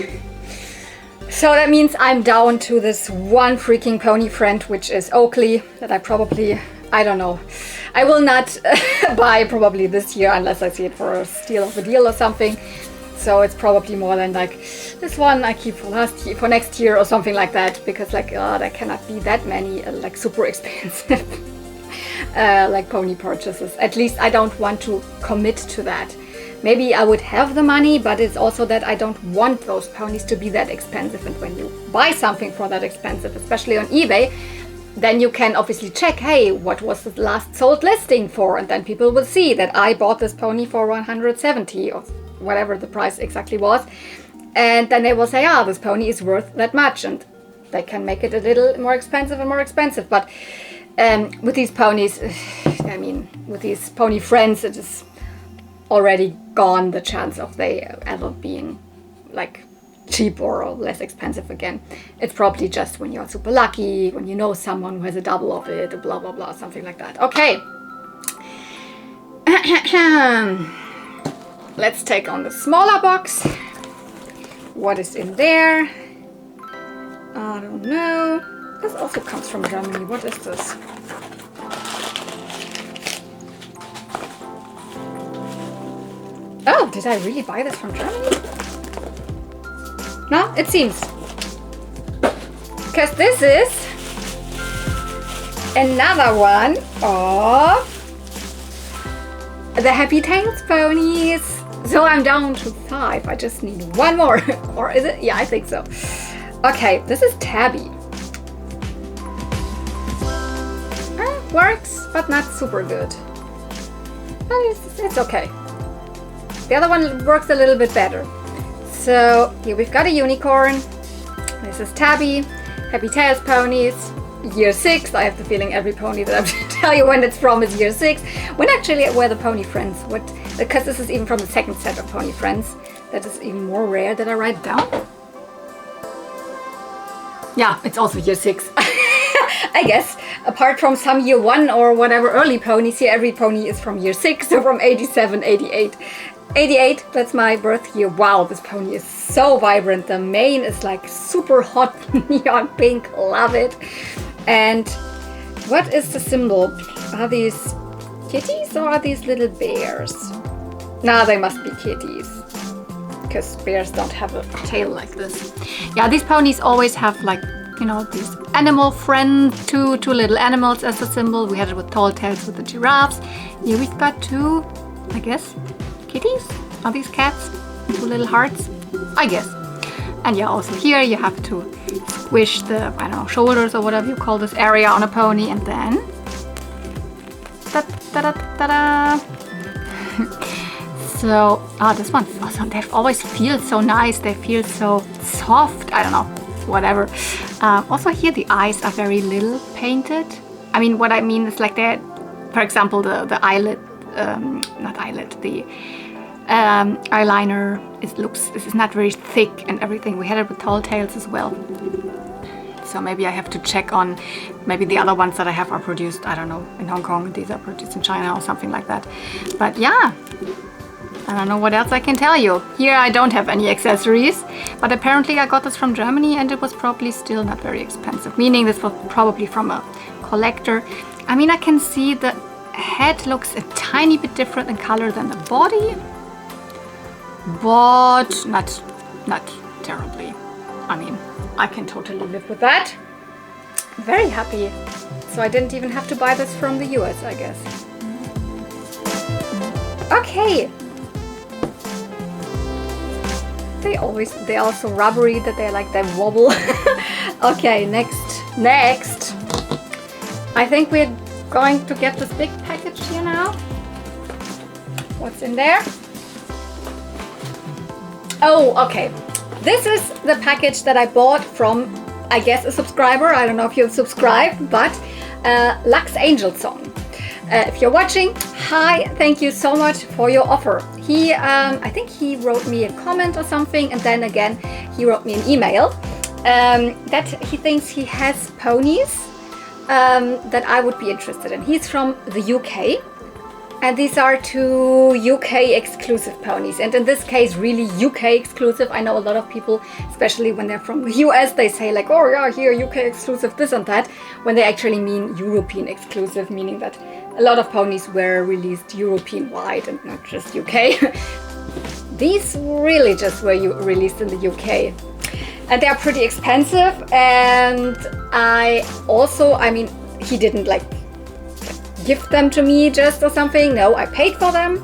So that means I'm down to this one freaking pony friend, which is Oakley, that I probably, I don't know, I will not buy probably this year unless I see it for a steal of a deal or something. So it's probably more than like this one I keep for next year or something like that, because like there cannot be that many like super expensive like pony purchases. At least I don't want to commit to that. Maybe I would have the money, but it's also that I don't want those ponies to be that expensive. And when you buy something for that expensive, especially on eBay, then you can obviously check, hey, what was the last sold listing for? And then people will see that I bought this pony for 170 or whatever the price exactly was. And then they will say, ah, this pony is worth that much. And they can make it a little more expensive and more expensive. But with these ponies, I mean, with these pony friends, it is already gone, the chance of they ever being like cheap or less expensive again. It's probably just when you're super lucky, when you know someone who has a double of it, blah blah blah, something like that. Okay. Let's take on the smaller box. What is in there? I don't know. This also comes from Germany. What is this? Oh, did I really buy this from Germany? No, it seems. Because this is another one of the Happy Tails ponies. So I'm down to 5. I just need one more. Or is it? Yeah, I think so. Okay, this is Tabby. Works, but not super good. But it's okay. The other one works a little bit better. So here we've got a unicorn. This is Tabby, Happy Tails ponies, year 6. I have the feeling every pony that I have to tell you when it's from is year 6. When actually were the pony friends? Because this is even from the second set of pony friends. That is even more rare that I write down. Yeah, it's also year 6. I guess, apart from some year 1 or whatever early ponies, here every pony is from year 6, so from 87, 88. 88, that's my birth year. Wow, this pony is so vibrant. The mane is like super hot neon pink, love it. And what is the symbol? Are these kitties or are these little bears? No, they must be kitties, because bears don't have a tail like this. Yeah, these ponies always have like, you know, these animal friends, two little animals as a symbol. We had it with tall tails with the giraffes. Here we've got 2, I guess, kitties? Are these cats? 2 little hearts? I guess. And yeah, also here you have to squish the, I don't know, shoulders or whatever you call this area on a pony, and then ta-da-da-da-da. So, this one, awesome. They always feel so nice. They feel so soft. I don't know, whatever. Also here the eyes are very little painted. I mean, what I mean is like that, for example, the eyelid, not eyelid, the eyeliner, this is not very thick and everything. We had it with tall tails as well. So maybe I have to check on, maybe the other ones that I have are produced, I don't know, in Hong Kong. These are produced in China or something like that. But yeah, I don't know what else I can tell you. Here I don't have any accessories, but apparently I got this from Germany and it was probably still not very expensive, meaning this was probably from a collector. I mean, I can see the head looks a tiny bit different in color than the body, but not terribly. I mean, I can totally live with that. Very happy. So I didn't even have to buy this from the US, I guess. Okay. They're also rubbery, that they like, they wobble. Okay, next. I think we're going to get this big package here now. What's in there? Oh, okay. This is the package that I bought from, I guess, a subscriber. I don't know if you've subscribed, but Lux Angel Song. If you're watching, hi, thank you so much for your offer. He, I think he wrote me a comment or something, and then again, he wrote me an email that he thinks he has ponies that I would be interested in. He's from the UK, and these are two UK exclusive ponies, and in this case really UK exclusive. I know a lot of people, especially when they're from the US, they say like, oh yeah, here UK exclusive this and that, when they actually mean European exclusive, meaning that a lot of ponies were released European wide and not just UK. These really just were released in the UK, and they are pretty expensive. And I mean, he didn't like gift them to me just or something. No, I paid for them,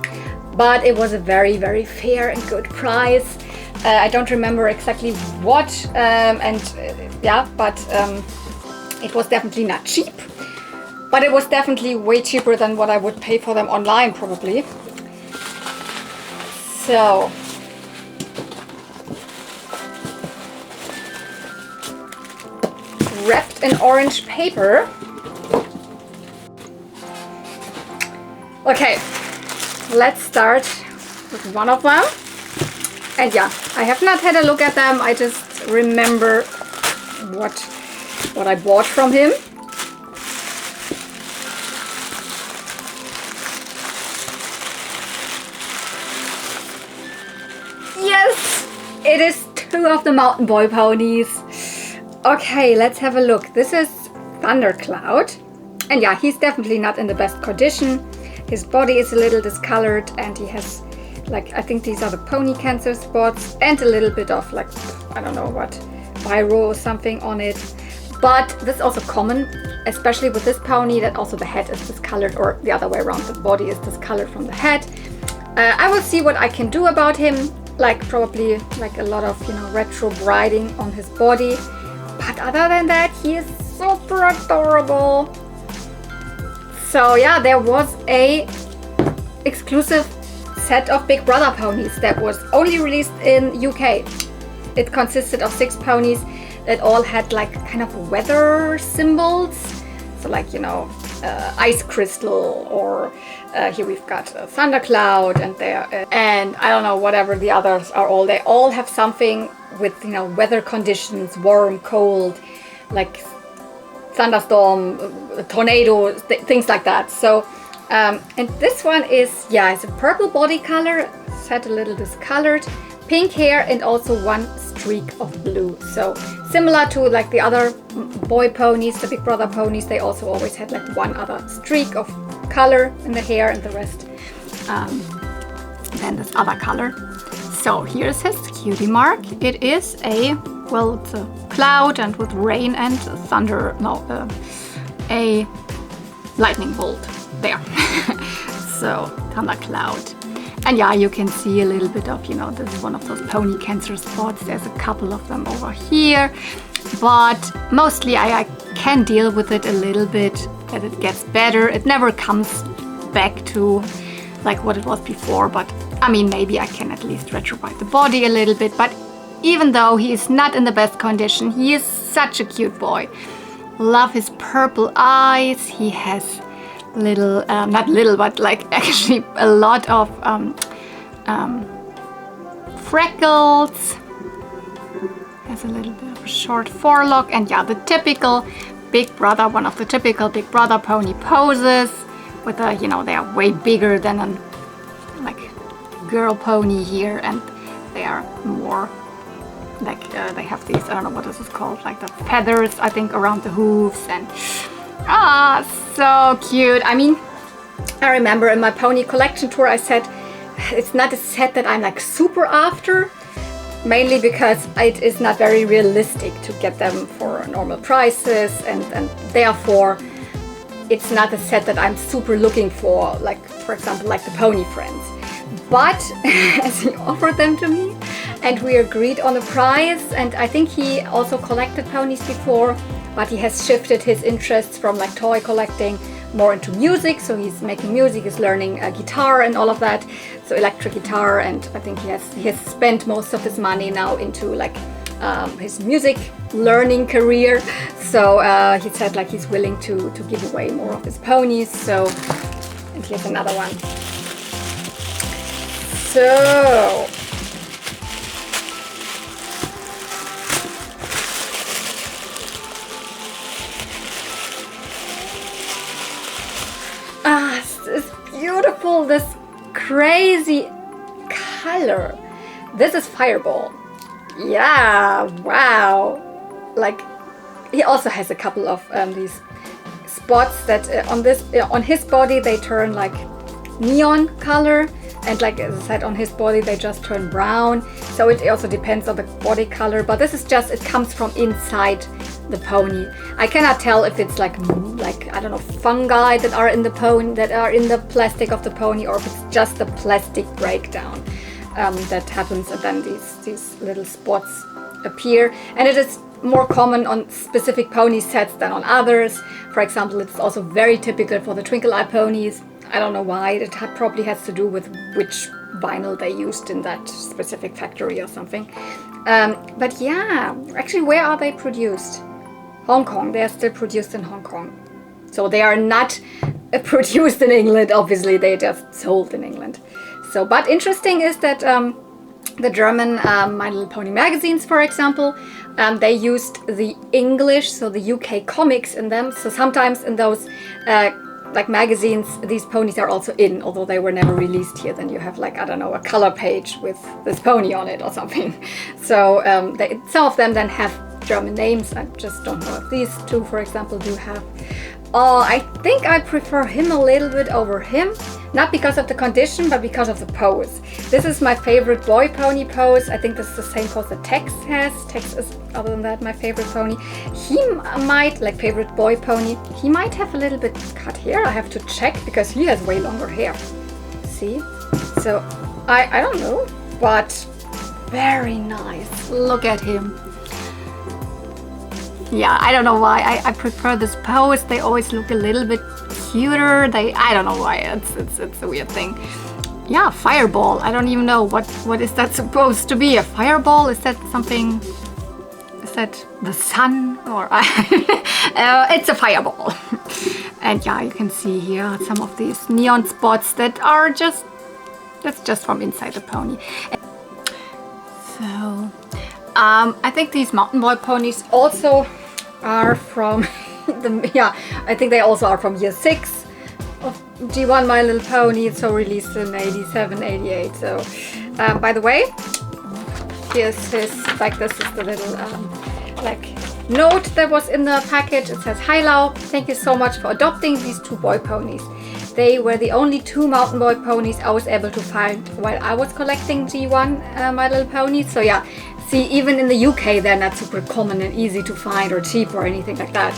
but it was a very, very fair and good price. I don't remember exactly what, yeah, but it was definitely not cheap, but it was definitely way cheaper than what I would pay for them online probably. So wrapped in orange paper. Okay, let's start with one of them. And yeah, I have not had a look at them. I just remember what I bought from him. Yes, it is two of the Mountain Boy ponies. Okay, let's have a look. This is Thundercloud. And yeah, he's definitely not in the best condition. His body is a little discolored, and he has, like, I think these are the pony cancer spots and a little bit of, like, I don't know what, viral or something on it. But this is also common, especially with this pony, that also the head is discolored, or the other way around, the body is discolored from the head. I will see what I can do about him, like probably like a lot of, you know, retro braiding on his body. But other than that, he is super adorable. So yeah, there was a exclusive set of Big Brother ponies that was only released in UK. It consisted of 6 ponies that all had like kind of weather symbols. So like, you know, ice crystal, or here we've got Thundercloud, and I don't know, whatever the others are all. They all have something with, you know, weather conditions, warm, cold, like thunderstorm, tornado, things like that. So and this one is, yeah, it's a purple body color, set a little discolored, pink hair, and also one streak of blue. So similar to like the other boy ponies, the Big Brother ponies, they also always had like one other streak of color in the hair, and the rest then this other color. So here's his cutie mark. It is a, well, it's a cloud, and with rain and thunder, no, a lightning bolt there. So Thundercloud. And yeah, you can see a little bit of, you know, this is one of those pony cancer spots. There's a couple of them over here, but mostly I can deal with it a little bit, that it gets better. It never comes back to like what it was before, but I mean, maybe I can at least retrobite the body a little bit. But even though he is not in the best condition, he is such a cute boy. Love his purple eyes. He has little, not little, but like actually a lot of freckles. Has a little bit of a short forelock, and yeah, the typical Big Brother, one of the typical Big Brother pony poses with a, you know, they are way bigger than a like girl pony here, and they are more like they have these, I don't know what this is called, like the feathers, I think, around the hooves, and so cute. I mean, I remember in my pony collection tour I said it's not a set that I'm like super after, mainly because it is not very realistic to get them for normal prices, and therefore it's not a set that I'm super looking for, like for example like the Pony Friends. But as he offered them to me and we agreed on the price, and I think he also collected ponies before, but he has shifted his interests from like toy collecting more into music, so he's making music, he's learning guitar and all of that, so electric guitar, and I think he has spent most of his money now into like his music learning career. So he said like he's willing to give away more of his ponies. So, and here's another one. So this is beautiful, this crazy color. This is Fireball. Yeah, wow. Like, he also has a couple of these spots that on his body they turn like neon color, and like as I said, on his body they just turn brown. So it also depends on the body color, but this is just, it comes from inside the pony. I cannot tell if it's like I don't know, fungi that are in the pony, that are in the plastic of the pony, or if it's just the plastic breakdown that happens, and then these little spots appear. And it is more common on specific pony sets than on others. For example, it's also very typical for the Twinkle Eye ponies. I don't know why. It probably has to do with which vinyl they used in that specific factory or something. But yeah, actually, where are they produced? Hong Kong. They are still produced in Hong Kong. So they are not produced in England, obviously. They just sold in England. So, but interesting is that the German My Little Pony magazines, for example, they used the English, so the UK comics in them. So sometimes in those like magazines, these ponies are also in, although they were never released here. Then you have like, I don't know, a color page with this pony on it or something. So some of them then have German names. I just don't know if these two, for example, do have. Oh, I think I prefer him a little bit over him. Not because of the condition, but because of the pose. This is my favorite boy pony pose. I think this is the same pose that Tex has. Tex is, other than that, my favorite pony. He might, like favorite boy pony, he might have a little bit cut hair. I have to check because he has way longer hair. See? So, I don't know, but very nice. Look at him. Yeah, I don't know why. I prefer this pose. They always look a little bit cuter. I don't know why. It's a weird thing. Yeah, fireball. I don't even know what is that supposed to be. A fireball? Is that something? Is that the sun? Or it's a fireball. And yeah, you can see here some of these neon spots that are that's just from inside the pony. So I think these mountain boy ponies also are from I think they also are from year 6 of G1 My Little Pony. It's so released in 87, 88. So by the way, here's his, like, this is the little like note that was in the package. It says, "Hi Lau, thank you so much for adopting these 2 boy ponies. They were the only 2 mountain boy ponies I was able to find while I was collecting G1 My Little Ponies." So yeah, see, even in the UK they're not super common and easy to find or cheap or anything like that.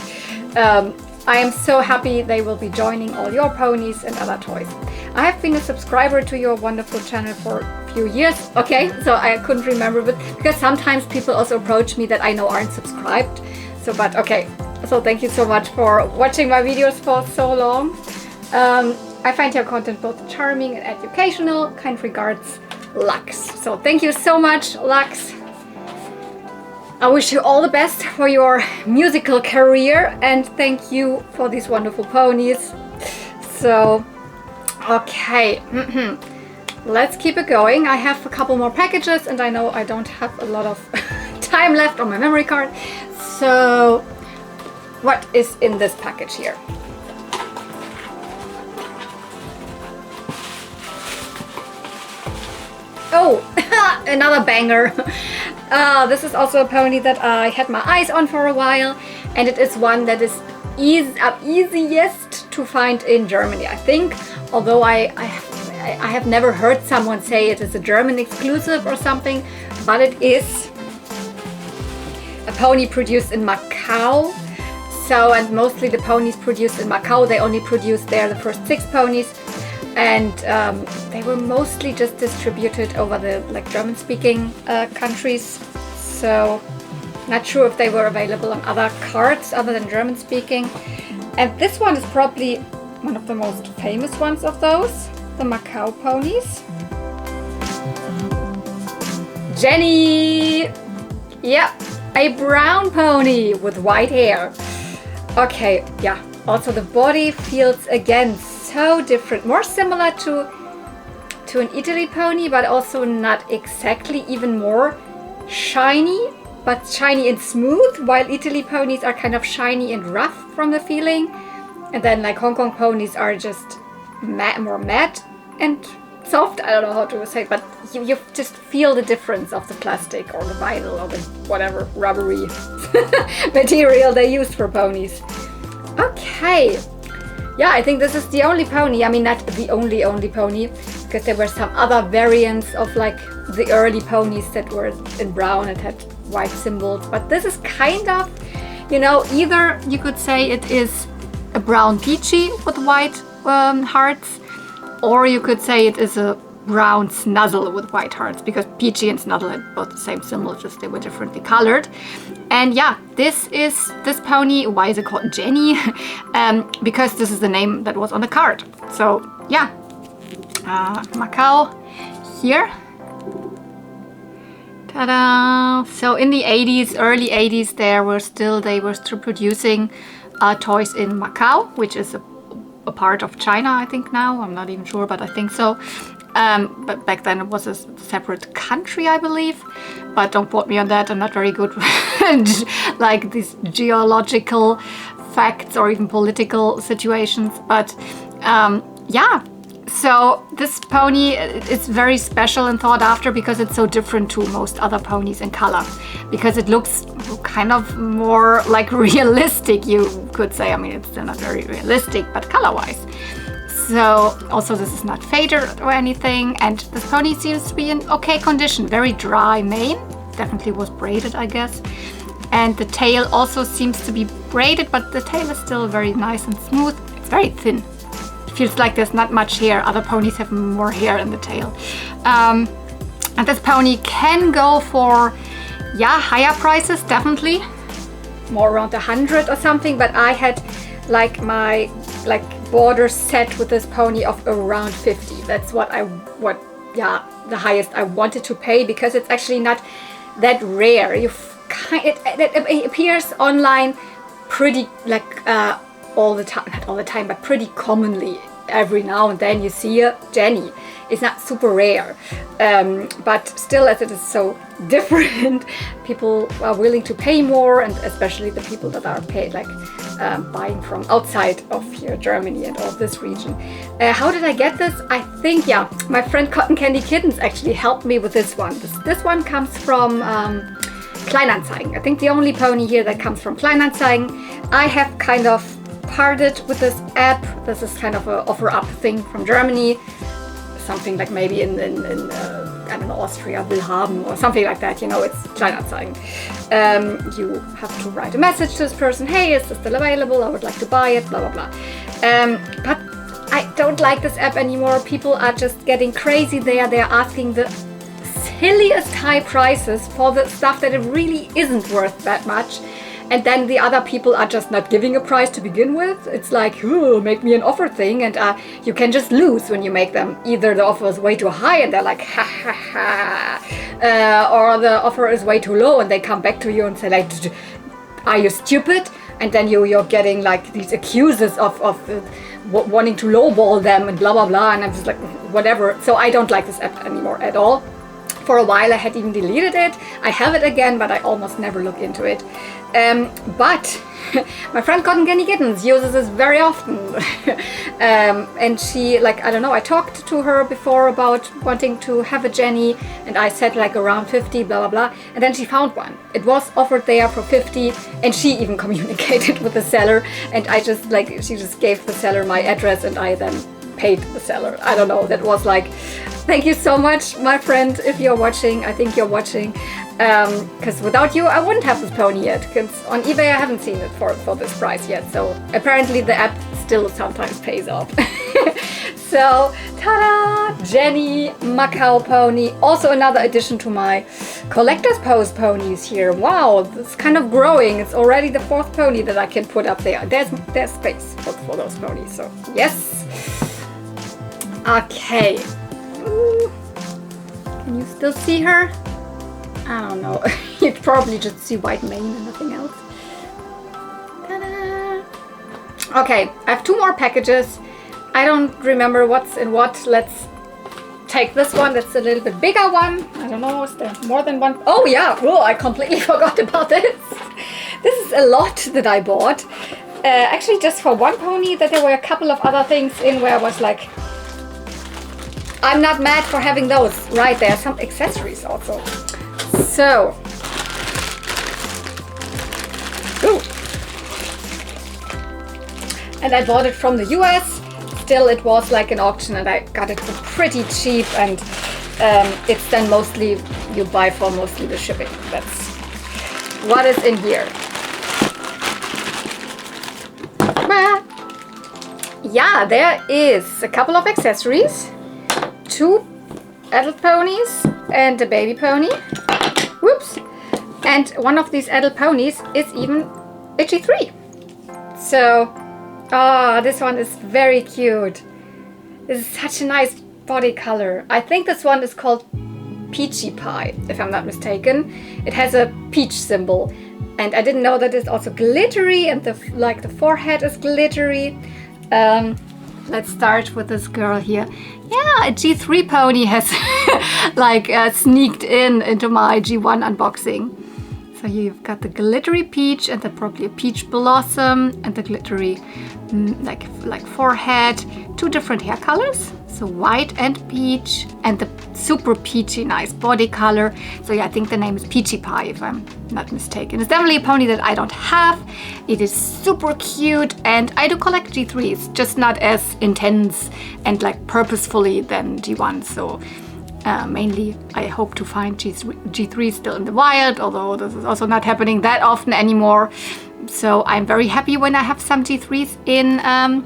I am so happy they will be joining all your ponies and other toys. I have been a subscriber to your wonderful channel for a few years. Okay, so I couldn't remember, but because sometimes people also approach me that I know aren't subscribed. So, but okay, so thank you so much for watching my videos for so long. I find your content both charming and educational. Kind regards, Lux. So thank you so much, Lux. I wish you all the best for your musical career, and thank you for these wonderful ponies. So, okay, let's keep it going. I have a couple more packages, and I know I don't have a lot of time left on my memory card. So, what is in this package here? Oh, another banger. This is also a pony that I had my eyes on for a while, and it is one that is easiest to find in Germany, I think. Although I have never heard someone say it is a German exclusive or something, but it is a pony produced in Macao. So, and mostly the ponies produced in Macao, they only produced there the first 6 ponies, and they were mostly just distributed over the German-speaking countries. So, not sure if they were available on other cards other than German-speaking. And this one is probably one of the most famous ones of those, the Macao ponies. Jenny! Yeah, a brown pony with white hair. Okay, yeah, also the body feels again so different, more similar to an Italy pony, but also not exactly, even more shiny, but shiny and smooth, while Italy ponies are kind of shiny and rough from the feeling. And then like Hong Kong ponies are just more matte and soft. I don't know how to say it, but you just feel the difference of the plastic or the vinyl or the whatever rubbery material they used for ponies. Okay, yeah, I think this is the only pony. I mean, not the only pony, because there were some other variants of like the early ponies that were in brown and had white symbols. But this is kind of, you know, either you could say it is a brown peachy with white hearts, or you could say it is a brown snuzzle with white hearts, because peachy and snuzzle had both the same symbol, just they were differently colored. And yeah, this pony, why is it called Jenny? Because this is the name that was on the card. So yeah, Macao here. Ta-da! So in the 80s, early 80s, they were still producing toys in Macao, which is a part of China, I think now. I'm not even sure, but I think so. But back then it was a separate country, I believe. But don't quote me on that. I'm not very good with like these geological facts or even political situations. But yeah. So this pony is very special and thought after because it's so different to most other ponies in color. Because it looks kind of more like realistic, you could say. I mean, it's still not very realistic, but color-wise. So also this is not faded or anything, and this pony seems to be in okay condition. Very dry mane, definitely was braided, I guess. And the tail also seems to be braided, but the tail is still very nice and smooth. It's very thin. Feels like there's not much hair. Other ponies have more hair in the tail. And this pony can go for, yeah, higher prices, definitely. More around 100 or something, but I had like my border set with this pony of around 50. That's the highest I wanted to pay, because it's actually not that rare. It appears online pretty all the time, not all the time, but pretty commonly. Every now and then you see a Jenny. It's not super rare, but still, as it is so different, people are willing to pay more, and especially the people that are paid buying from outside of here, Germany and all this region. How did I get this? I think, yeah, my friend Cotton Candy Kittens actually helped me with this one. This one comes from Kleinanzeigen. I think the only pony here that comes from Kleinanzeigen. I have kind of parted with this app. This is kind of an offer-up thing from Germany. Something like maybe in I don't know, Austria, Willhaben or something like that. You know, it's Kleinanzeigen. You have to write a message to this person. Hey, is this still available? I would like to buy it, blah, blah, blah. But I don't like this app anymore. People are just getting crazy there. They're asking the silliest high prices for the stuff that it really isn't worth that much. And then the other people are just not giving a price to begin with. It's like, oh, make me an offer thing. And you can just lose when you make them. Either the offer is way too high and they're like, ha, ha, ha. Or the offer is way too low and they come back to you and say, like, are you stupid? And then you're getting like these accuses of wanting to lowball them and blah, blah, blah. And I'm just like, whatever. So I don't like this app anymore at all. For a while I had even deleted it. I have it again, but I almost never look into it. But my friend Cotton Candy Kittens uses this very often. And she, like, I don't know, I talked to her before about wanting to have a Jenny, and I said like around 50, blah, blah, blah. And then she found one. It was offered there for 50, and she even communicated with the seller. And I just, like, she just gave the seller my address, and I then paid the seller. I don't know, that was like, thank you so much, my friend, if you're watching. I think you're watching. Because without you, I wouldn't have this pony yet. Because on eBay, I haven't seen it for this price yet. So apparently the app still sometimes pays off. So, ta-da! Jenny Macao pony. Also another addition to my collector's pose ponies here. Wow, it's kind of growing. It's already the 4th pony that I can put up there. There's space for those ponies. So, yes. Okay. Ooh. Can you still see her? I don't know. You'd probably just see white mane and nothing else. Ta-da! Okay, I have 2 more packages. I don't remember what's in what. Let's take this one. That's a little bit bigger one. I don't know, is there more than one? Oh yeah, oh, I completely forgot about this. This is a lot that I bought. Actually just for one pony, that there were a couple of other things in where I was like, I'm not mad for having those. Right, there are some accessories also. So, ooh. And I bought it from the US. Still, it was like an auction, and I got it for pretty cheap. And it's then mostly you buy for mostly the shipping. That's what is in here. Yeah, there is a couple of accessories, 2 adult ponies and a baby pony. Whoops! And one of these adult ponies is even a G3. So, this one is very cute. This is such a nice body color. I think this one is called Peachy Pie, if I'm not mistaken. It has a peach symbol. And I didn't know that it's also glittery, and the forehead is glittery. Let's start with this girl here. Yeah, a G3 pony has like sneaked into my G1 unboxing. So you've got the glittery peach and probably a peach blossom and the glittery like forehead. 2 different hair colors, so white and peach, and the super peachy nice body color. So yeah, I think the name is Peachy Pie, if I'm not mistaken. It's definitely a pony that I don't have. It is super cute, and I do collect G3s, just not as intense and like purposefully than G1. So mainly I hope to find G3 still in the wild, although this is also not happening that often anymore. So I'm very happy when I have some G3s in a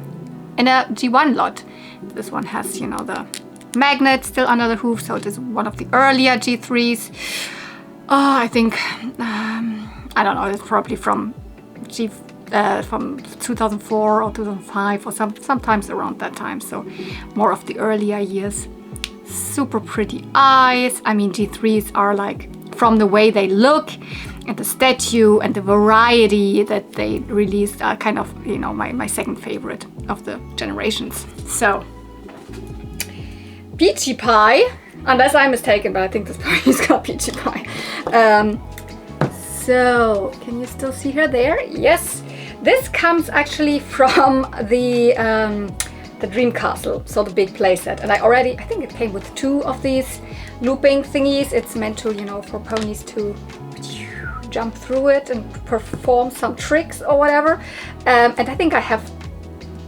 G1 lot. This one has, you know, the magnet still under the hoof, so it is one of the earlier G3s. Oh, I think, I don't know, it's probably from 2004 or 2005 or sometimes around that time, so more of the earlier years. Super pretty eyes. I mean, G3s are like, from the way they look and the statue and the variety that they released, are kind of, you know, my second favorite of the generations. So, Peachy Pie, unless I'm mistaken, but I think this pony is called Peachy Pie. So, can you still see her there? Yes. This comes actually from the Dream Castle, so the big playset. And I think it came with 2 of these looping thingies. It's meant to, you know, for ponies to jump through it and perform some tricks or whatever. And I think I have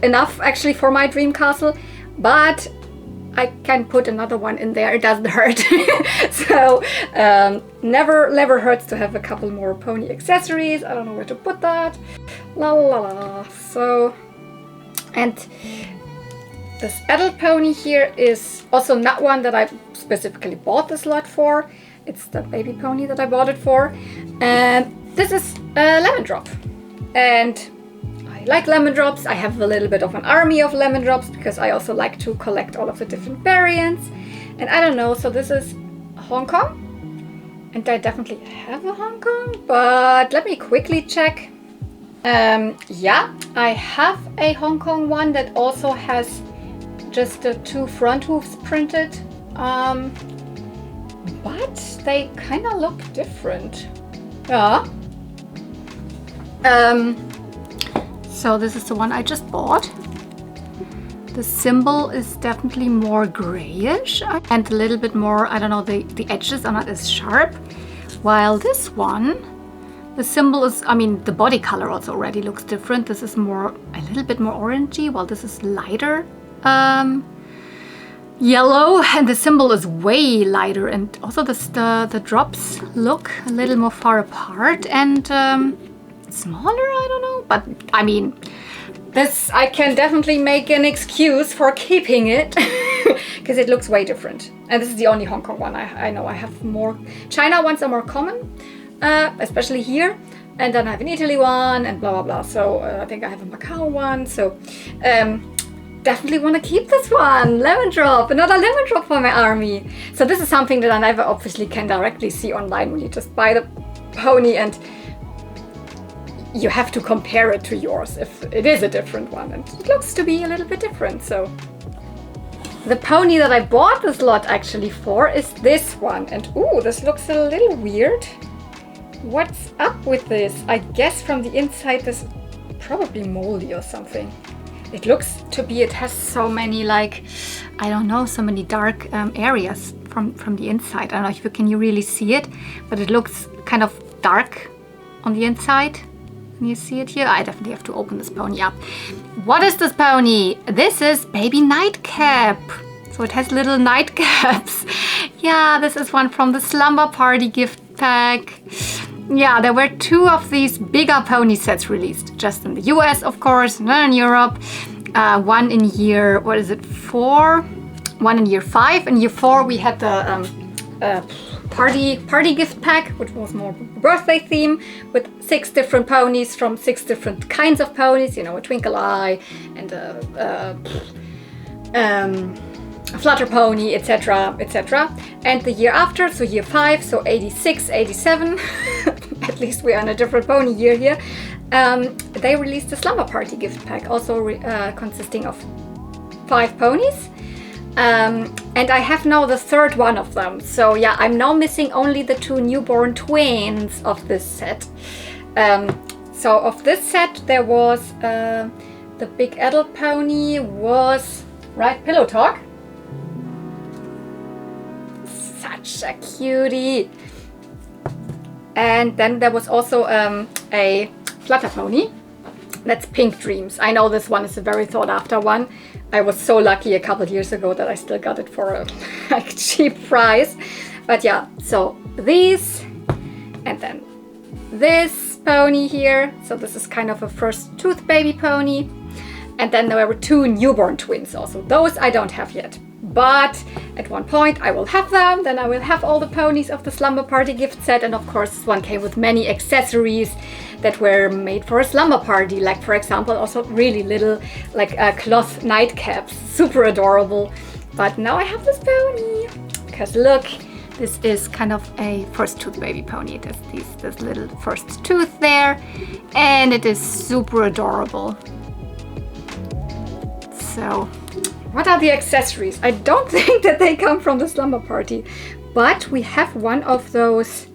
enough actually for my Dream Castle, but I can put another one in there. It doesn't hurt. So never hurts to have a couple more pony accessories. I don't know where to put that. La la la. So, and this adult pony here is also not one that I specifically bought this lot for. It's the baby pony that I bought it for. And this is a lemon drop. And I like lemon drops. I have a little bit of an army of lemon drops because I also like to collect all of the different variants. And I don't know, so this is Hong Kong. And I definitely have a Hong Kong, but let me quickly check. Yeah, I have a Hong Kong one that also has just the 2 front hooves printed. but they kind of look different. Yeah. So this is the one I just bought. The symbol is definitely more grayish and a little bit more, I don't know, the edges are not as sharp. While this one, the symbol is, I mean, the body color also already looks different. This is more, a little bit more orangey, while this is lighter yellow, and the symbol is way lighter, and also the drops look a little more far apart and smaller, I don't know, but I mean, this I can definitely make an excuse for keeping it because it looks way different. And this is the only Hong Kong one I know. I have more China ones are more common, especially here, and then I have an Italy one and blah blah blah. So I think I have a Macao one. So definitely want to keep this one. Lemon drop, another lemon drop for my army. So this is something that I never obviously can directly see online when you just buy the pony, and you have to compare it to yours if it is a different one, and it looks to be a little bit different. So the pony that I bought this lot actually for is this one, and ooh, this looks a little weird. What's up with this? I guess from the inside this is probably moldy or something. It looks to be, it has so many, like, I don't know, so many dark areas from the inside. I don't know if can you really see it, but it looks kind of dark on the inside. Can you see it here? I definitely have to open this pony up. What is this pony? This is Baby Nightcap. So it has little nightcaps. Yeah, this is one from the Slumber Party gift pack. Yeah, there were 2 of these bigger pony sets released, just in the US, of course, and then in Europe. One in year, what is it, 4? One in year 5. In year 4, we had the party gift pack, which was more birthday theme, with 6 different ponies from 6 different kinds of ponies, you know, a twinkle eye and a flutter pony, etc, etc. And the year after, so year 5, so 86, 87, at least we are in a different pony year here, they released the Slumber Party gift pack, also consisting of 5 ponies. And I have now the 3rd one of them. So yeah, I'm now missing only the 2 newborn twins of this set. So of this set there was the big adult pony was, right, Pillow Talk. Such a cutie. And then there was also a flutter pony. That's Pink Dreams. I know this one is a very sought after one. I was so lucky a couple of years ago that I still got it for a like cheap price. But yeah, so these, and then this pony here. So this is kind of a first tooth baby pony. And then there were 2 newborn twins also. Those I don't have yet. But at one point I will have them. Then I will have all the ponies of the Slumber Party gift set. And of course this one came with many accessories that were made for a slumber party. Like for example also really little like cloth nightcaps. Super adorable. But now I have this pony. Because look, this is kind of a first tooth baby pony. It has this little first tooth there. And it is super adorable. So what are the accessories? I don't think that they come from the Slumber Party, but we have one of those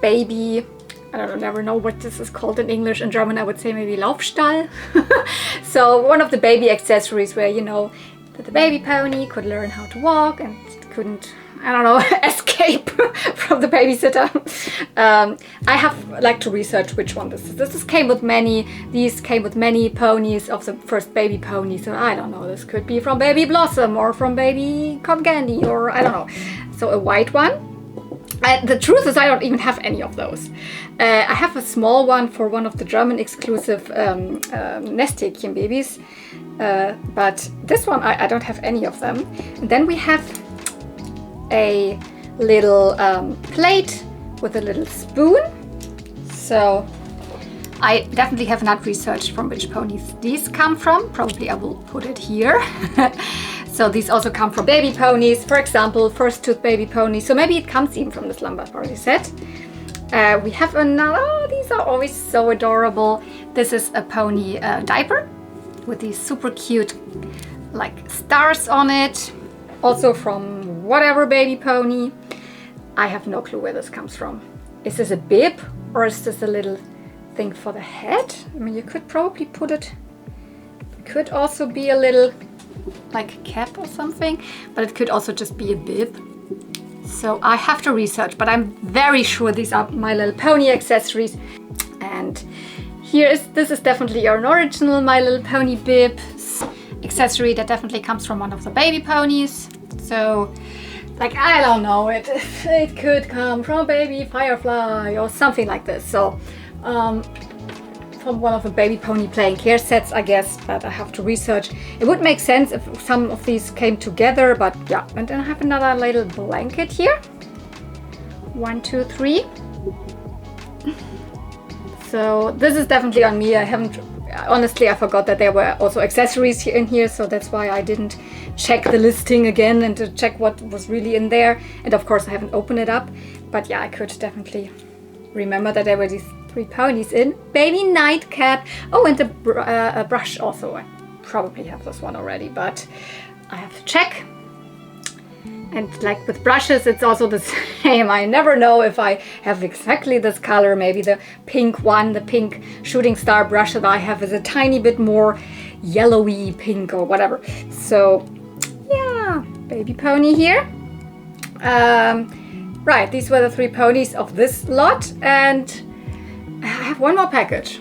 baby, I don't know, never know what this is called in English. In German I would say maybe Laufstall. So one of the baby accessories where, you know, that the baby pony could learn how to walk and couldn't, I don't know, escape from the babysitter. I have like to research which one this is. These came with many ponies of the first baby pony. So I don't know, this could be from Baby Blossom or from Baby Cotton Candy or I don't know. So a white one. The truth is I don't even have any of those. I have a small one for one of the German exclusive Nesthäkchen babies. But this one I don't have any of them. And then we have a little plate with a little spoon. So I definitely have not researched from which ponies these come from. Probably I will put it here. So these also come from baby ponies, for example, first tooth baby pony. So maybe it comes even from the Slumber Party set. We have another, oh, these are always so adorable. This is a pony diaper with these super cute like stars on it. Also from whatever baby pony. I have no clue where this comes from. Is this a bib or is this a little thing for the head? I mean, you could probably put it, could also be a little like cap or something, but it could also just be a bib. So I have to research, but I'm very sure these are My Little Pony accessories. And this is definitely an original My Little Pony bib accessory that definitely comes from one of the baby ponies. So like, I don't know, it could come from Baby Firefly or something like this. So from one of the baby pony playing care sets, I guess, but I have to research. It would make sense if some of these came together, but yeah. And then I have another little blanket here. 1, 2, 3. So this is definitely on me. Honestly, I forgot that there were also accessories in here, so that's why I didn't check the listing again and to check what was really in there. And of course I haven't opened it up, but yeah, I could definitely remember that there were these 3 ponies in. Baby nightcap. Oh, and a brush also. I probably have this one already, but I have to check. And like with brushes, it's also the same. I never know if I have exactly this color. Maybe the pink one, the pink shooting star brush that I have is a tiny bit more yellowy pink or whatever. So yeah, baby pony here. Right, these were the 3 ponies of this lot, and I have one more package.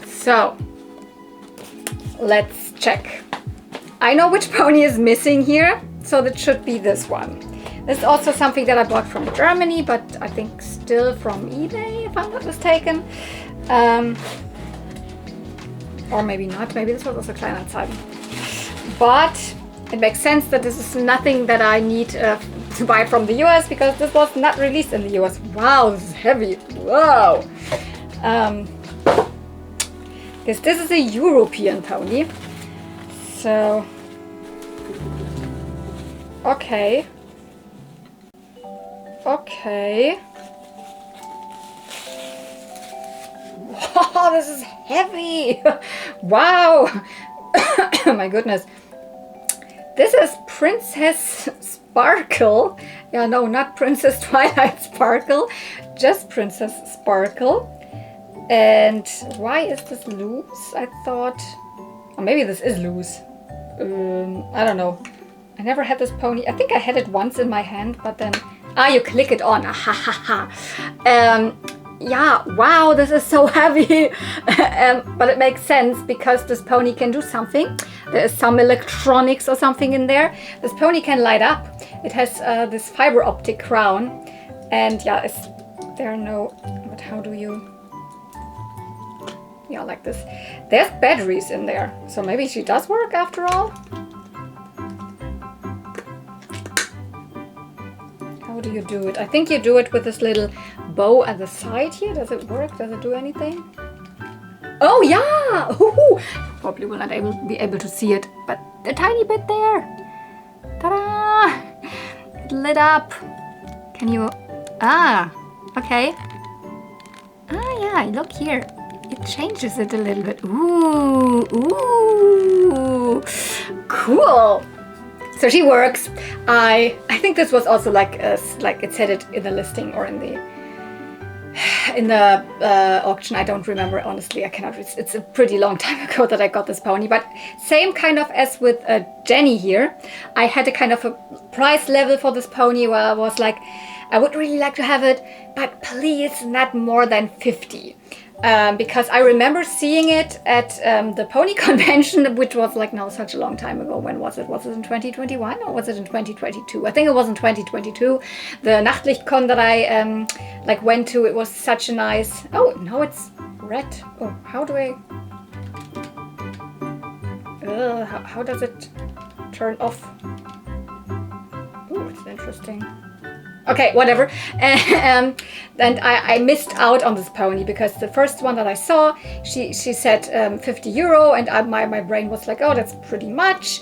So let's check. I know which pony is missing here. So that should be this one. This is also something that I bought from Germany, but I think still from eBay, if I'm not mistaken. Or maybe not. Maybe this was also Kleinanzeigen. But it makes sense that this is nothing that I need to buy from the US, because this was not released in the US. Wow, this is heavy. Wow. This is a European pony. So okay. Wow, this is heavy. Wow. My goodness. This is Princess Sparkle. Yeah, no, not Princess Twilight Sparkle, just Princess Sparkle. And why is this loose? I thought, or maybe this is loose. I don't know. I never had this pony. I think I had it once in my hand, but then you click it on. Yeah, wow, this is so heavy. But it makes sense because this pony can do something. There is some electronics or something in there. This pony can light up. It has this fiber optic crown, and yeah, there are no. But how do you? Yeah, like this. There's batteries in there, so maybe she does work after all. How do you do it? I think you do it with this little bow at the side here. Does it work? Does it do anything? Oh yeah! Ooh, probably will not be able to see it, but a tiny bit there. Ta-da! It lit up. Can you? Okay. Yeah, look here. It changes it a little bit. Ooh, cool. So she works. I think this was also like it said it in the listing or in the auction. I don't remember, honestly. I cannot. It's a pretty long time ago that I got this pony. But same kind of as with Jenny here. I had a kind of a price level for this pony where I was like, I would really like to have it, but please not more than 50. Because I remember seeing it at the pony convention, which was like now such a long time ago. When was it? Was it in 2021 or was it in 2022? I think it was in 2022. The Nachtlichtcon that I went to, it was such a nice. Oh, now it's red. Oh, how do I? How does it turn off? Oh, it's interesting. Okay, whatever. And I missed out on this pony because the first one that I saw, she said €50, and my brain was like, oh, that's pretty much.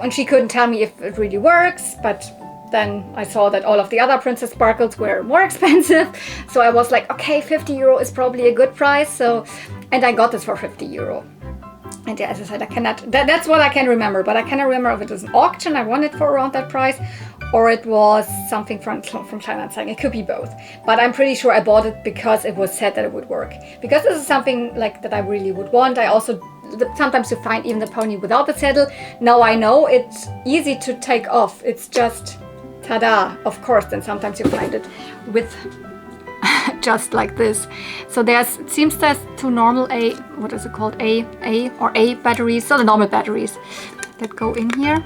And she couldn't tell me if it really works, but then I saw that all of the other Princess Sparkles were more expensive. So I was like, okay, €50 is probably a good price. So, and I got this for €50. And yeah, as I said, I cannot, that's what I can remember, but I cannot remember if it was an auction, I won it for around that price, or it was something from Kleinanzeigen. It could be both. But I'm pretty sure I bought it because it was said that it would work. Because this is something like that I really would want. I also, sometimes you find even the pony without the saddle. Now I know it's easy to take off. It's just, ta-da, of course. Then sometimes you find it with just like this. So it seems there's two normal what is it called? A batteries. So the normal batteries that go in here.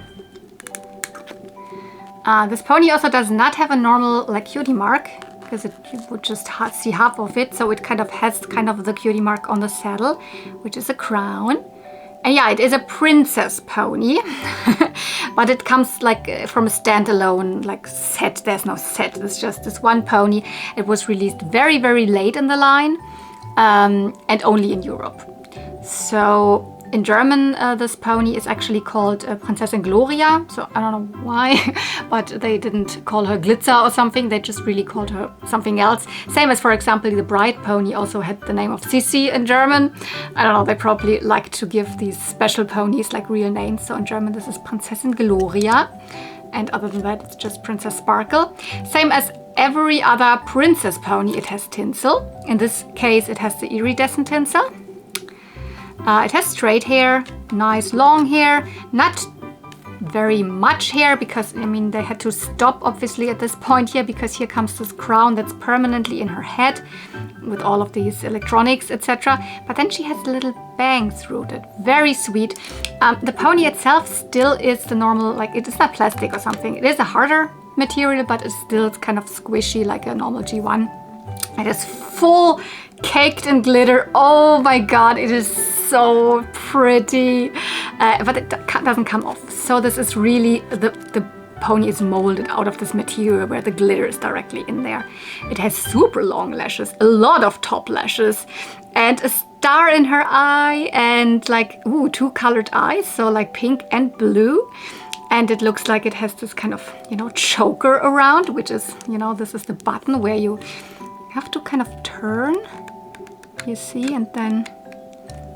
This pony also does not have a normal like cutie mark, because you would just see half of it. So it kind of has the cutie mark on the saddle, which is a crown. And yeah, it is a princess pony, but it comes like from a standalone like set. There's no set, it's just this one pony. It was released very, very late in the line, and only in Europe. So in German, this pony is actually called Prinzessin Gloria. So I don't know why, but they didn't call her Glitzer or something. They just really called her something else. Same as, for example, the bride pony also had the name of Sissi in German. I don't know, they probably like to give these special ponies like real names. So in German, this is Prinzessin Gloria. And other than that, it's just Princess Sparkle. Same as every other princess pony, it has tinsel. In this case, it has the iridescent tinsel. It has straight hair, nice long hair, not very much hair, because I mean they had to stop obviously at this point here, because here comes this crown that's permanently in her head with all of these electronics, etc. But then she has a little bang through it, very sweet. The pony itself still is the normal, like it is not plastic or something. It is a harder material, but it's still kind of squishy like a normal G1. It is full caked in glitter. Oh my god, it is so pretty, but it doesn't come off. So this is really, the pony is molded out of this material where the glitter is directly in there. It has super long lashes, a lot of top lashes, and a star in her eye, and like, ooh, two colored eyes, so like pink and blue. And it looks like it has this kind of, you know, choker around, which is, you know, this is the button where you have to kind of turn, you see, and then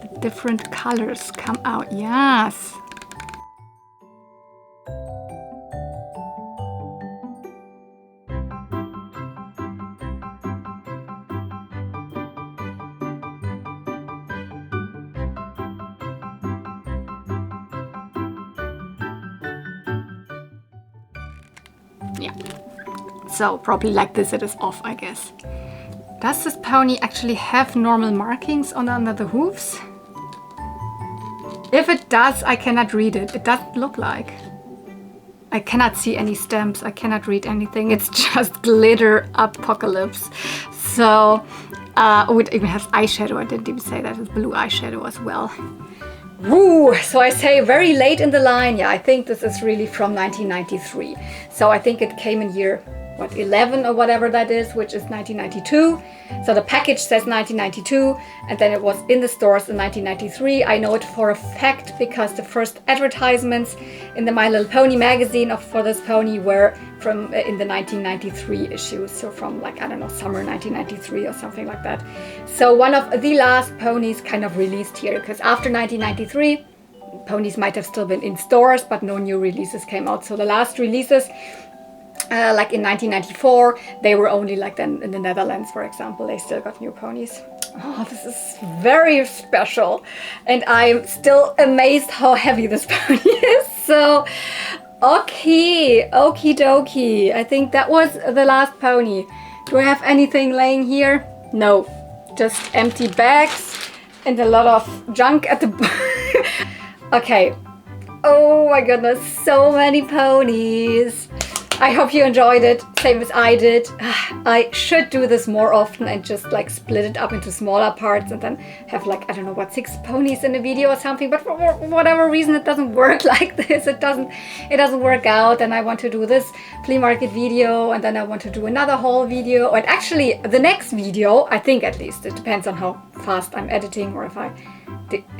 the different colors come out. Yes. Yeah. So probably like this it is off, I guess. Does this pony actually have normal markings under the hooves? If it does, I cannot read it. It doesn't look like. I cannot see any stamps. I cannot read anything. It's just glitter apocalypse. So, oh, it even has eyeshadow. I didn't even say that. It's blue eyeshadow as well. Woo! So I say very late in the line. Yeah, I think this is really from 1993. So I think it came in year, what, 11 or whatever that is, which is 1992. So the package says 1992, and then it was in the stores in 1993. I know it for a fact because the first advertisements in the My Little Pony magazine for this pony were from in the 1993 issue. So from like, I don't know, summer 1993 or something like that. So one of the last ponies kind of released here, because after 1993, ponies might have still been in stores, but no new releases came out. So the last releases, like in 1994, they were only like then in the Netherlands, for example. They still got new ponies. Oh, this is very special. And I'm still amazed how heavy this pony is. So, okay, okie dokie. I think that was the last pony. Do I have anything laying here? No, just empty bags and a lot of junk at the Okay. Oh my goodness, so many ponies. I hope you enjoyed it, same as I did. I should do this more often and just like split it up into smaller parts and then have like, I don't know what, 6 ponies in a video or something, but for whatever reason it doesn't work like this. It doesn't work out, and I want to do this flea market video, and then I want to do another haul video, and actually the next video, I think at least, it depends on how fast I'm editing or if I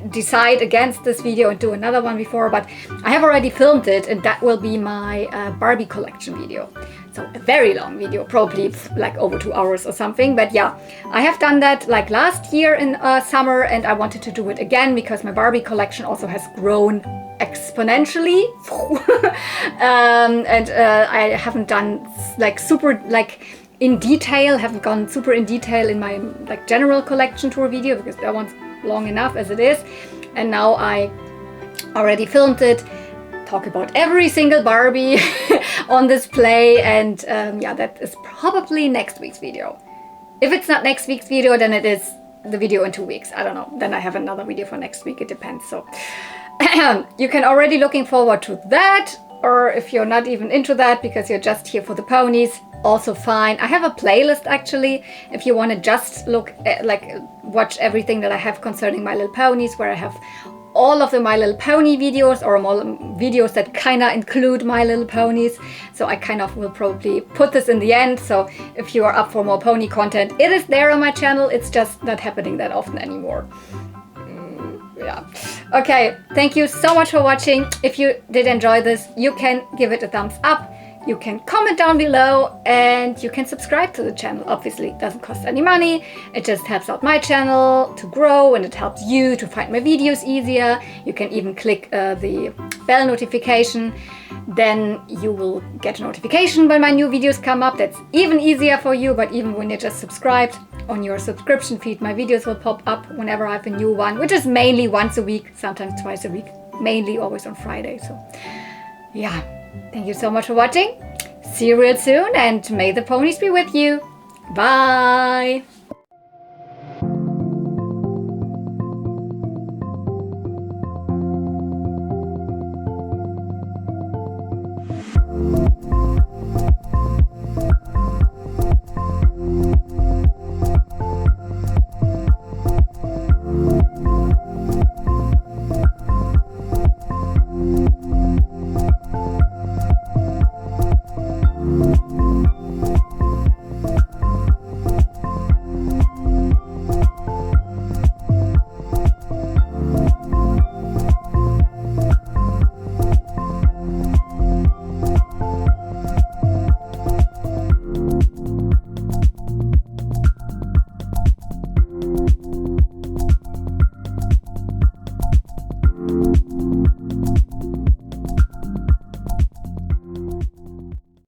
decide against this video and do another one before, but I have already filmed it, and that will be my Barbie collection video. So a very long video, probably like over 2 hours or something. But yeah, I have done that like last year in summer, and I wanted to do it again because my Barbie collection also has grown exponentially. I haven't done like super like in detail, haven't gone super in detail in my like general collection tour video because that one's long enough as it is. And now I already filmed it, talk about every single Barbie on display, and yeah, that is probably next week's video. If it's not next week's video, then it is the video in 2 weeks. I don't know. Then I have another video for next week. It depends. So you can already looking forward to that. Or if you're not even into that because you're just here for the ponies, also fine. I have a playlist actually, if you want to just look at, like, watch everything that I have concerning My Little Ponies, where I have all of the My Little Pony videos, or more videos that kind of include My Little Ponies. So I kind of will probably put this in the end. So if you are up for more pony content, it is there on my channel. It's just not happening that often anymore. Yeah. Okay, thank you so much for watching. If you did enjoy this, you can give it a thumbs up. You can comment down below, and you can subscribe to the channel. Obviously, it doesn't cost any money. It just helps out my channel to grow, and it helps you to find my videos easier. You can even click the bell notification. Then you will get a notification when my new videos come up. That's even easier for you, but even when you're just subscribed, on your subscription feed, my videos will pop up whenever I have a new one, which is mainly once a week, sometimes twice a week, mainly always on Friday. So yeah. Thank you so much for watching. See you real soon, and may the ponies be with you. Bye!